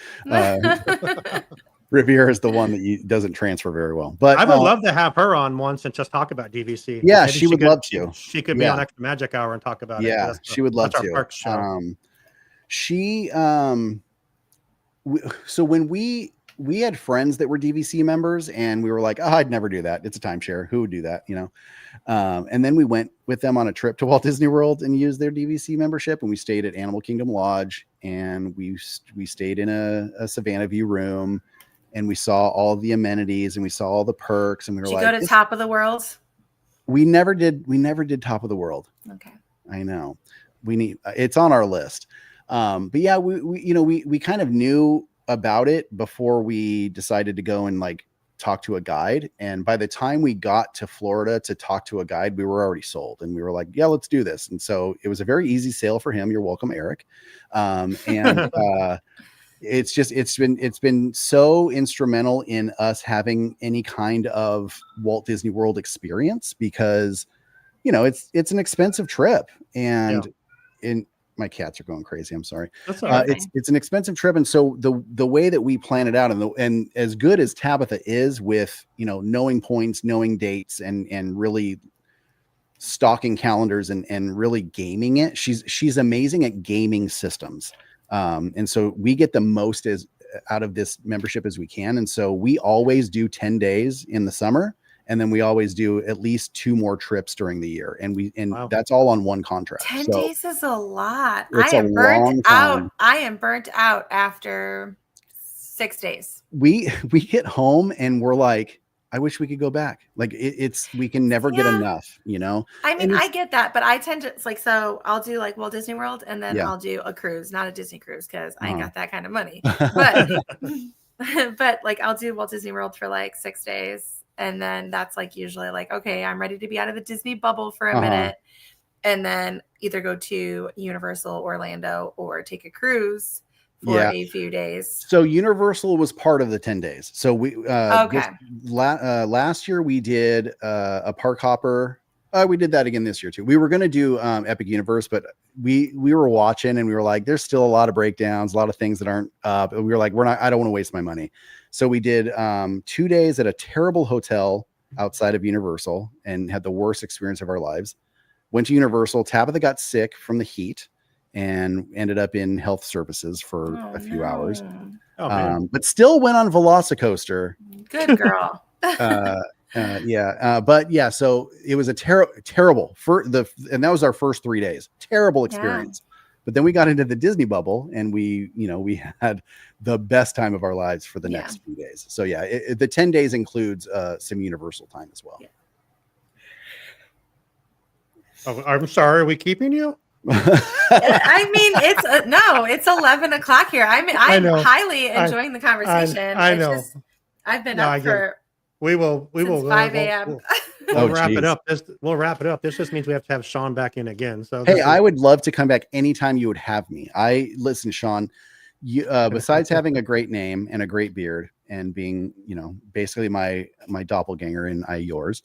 Riviera is the one that doesn't transfer very well. But I would love to have her on once and just talk about DVC. Yeah, she would love to. She could be on Extra Magic Hour and talk about it. Yeah, she would love to. So when we had friends that were DVC members, and we were like, "Oh, I'd never do that. It's a timeshare. Who would do that?" And then we went with them on a trip to Walt Disney World and used their DVC membership, and we stayed at Animal Kingdom Lodge, and we stayed in a Savannah View room, and we saw all the amenities and we saw all the perks, and we were like, "Go to Top of the World." We never did Top of the World. Okay. I know. It's on our list. But yeah, we kind of knew about it before we decided to go and talk to a guide. And by the time we got to Florida to talk to a guide, we were already sold, and we were like, yeah, let's do this. And so it was a very easy sale for him. You're welcome, Eric. It's been so instrumental in us having any kind of Walt Disney World experience, because, it's an expensive trip, and my cats are going crazy. I'm sorry. That's all right. It's an expensive trip. And so the way that we plan it out, and as good as Tabitha is with, knowing points, knowing dates, and really stalking calendars and really gaming it, she's amazing at gaming systems. And so we get the most out of this membership as we can. And so we always do 10 days in the summer. And then we always do at least 2 more trips during the year. And wow. That's all on one contract. 10 days is a lot. I am burnt out. I am burnt out after 6 days. We get home and we're like, I wish we could go back. We can never get enough, I mean, I get that, but I tend to so I'll do Walt Disney World, and then I'll do a cruise, not a Disney cruise, because I ain't got that kind of money. But but I'll do Walt Disney World for 6 days. And then that's usually okay, I'm ready to be out of the Disney bubble for a minute, and then either go to Universal Orlando or take a cruise for a few days. So Universal was part of the 10 days. So we last year we did a park hopper We did that again this year too. We were going to do Epic Universe, but we were watching and we were like, there's still a lot of breakdowns, a lot of things that aren't up. And we were like, I don't want to waste my money. So we did 2 days at a terrible hotel outside of Universal and had the worst experience of our lives. Went to Universal. Tabitha got sick from the heat and ended up in health services for a few hours. But still went on Velocicoaster. Good girl. But yeah, so it was a terrible and that was our first 3 days. Terrible experience. But then we got into the Disney bubble and we had the best time of our lives for the next few days. So yeah, the 10 days includes some Universal time as well. Yeah. Oh, I'm sorry. Are we keeping you? I mean, it's 11 o'clock here. I'm highly enjoying the conversation. I know. I've been up for. We will 5 a.m. We'll wrap it up. We'll wrap it up. This just means we have to have Sean back in again. So hey, I would love to come back anytime you would have me. Listen, Sean, you besides having a great name and a great beard and being, basically my doppelganger and I yours,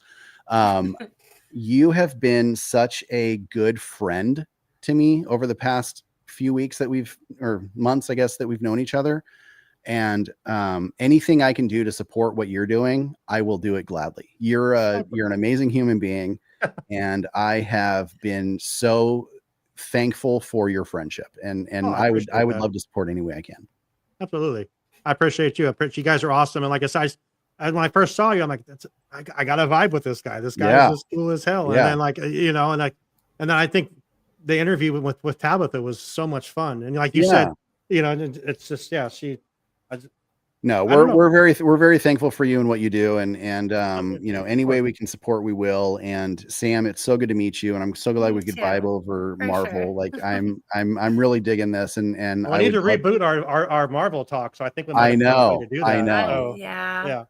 you have been such a good friend to me over the past few weeks or months, I guess, that we've known each other. And anything I can do to support what you're doing, I will do it gladly. You're an amazing human being, and I have been so thankful for your friendship. And I would love to support any way I can. Absolutely, I appreciate you. You guys are awesome. And like I said, when I first saw you, I'm like, I got a vibe with this guy. This guy is just cool as hell. And then and then I think the interview with Tabitha was so much fun. And like you said, it's just we're very thankful for you and what you do, and any way we can support, we will. And Sam, it's so good to meet you, and I'm so glad we could vibe over Marvel. Sure. Like I'm really digging this, and I need to reboot our Marvel talk. So I think I know. Yeah.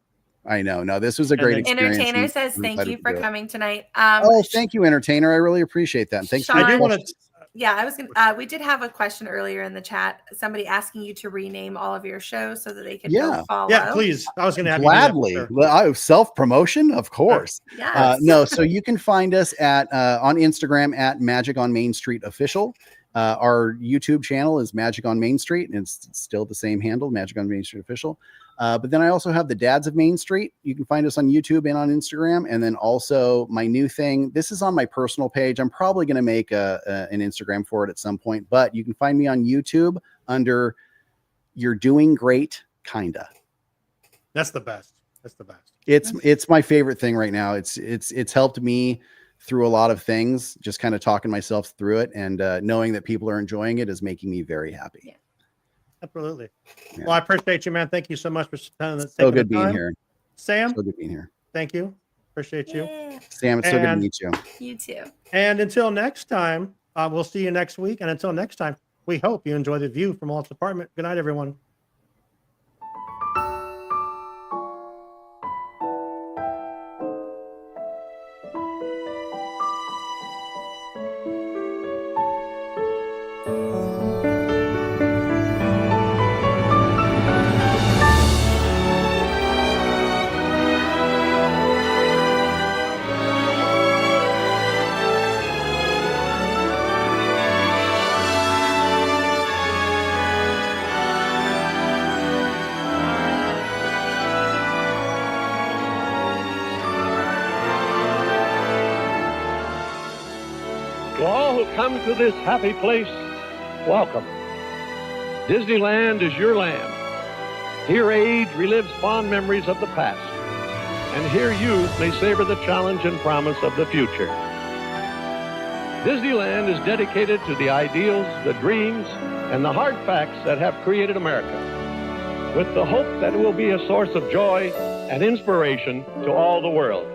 I know. No, this was a great experience. Entertainer says thank you for coming tonight. Thank you, Entertainer. I really appreciate that. Thanks. Sean, I do want to. Yeah, I was gonna. We did have a question earlier in the chat. Somebody asking you to rename all of your shows so that they can go follow. Yeah, please. I was gonna have gladly. You do that, sure. Self-promotion, of course. Yes. No, so you can find us at on Instagram at Magic on Main Street Official. Our YouTube channel is Magic on Main Street, and it's still the same handle, Magic on Main Street Official. But then I also have the Dads of Main Street. You can find us on YouTube and on Instagram. And then also my new thing, this is on my personal page. I'm probably going to make an Instagram for it at some point, but you can find me on YouTube under You're Doing Great, Kinda. That's the best. It's my favorite thing right now. It's helped me through a lot of things, just kind of talking myself through it, and knowing that people are enjoying it is making me very happy. Yeah. Absolutely. Yeah. Well, I appreciate you, man. Thank you so much for taking so good being here. Sam, so good being here. Thank you. Appreciate you. Sam, it's so good to meet you. You too. And until next time, we'll see you next week. And until next time, we hope you enjoy the view from Walt's apartment. Good night, everyone. To all who come to this happy place, welcome. Disneyland is your land. Here age relives fond memories of the past, and here youth may savor the challenge and promise of the future. Disneyland is dedicated to the ideals, the dreams, and the hard facts that have created America, with the hope that it will be a source of joy and inspiration to all the world.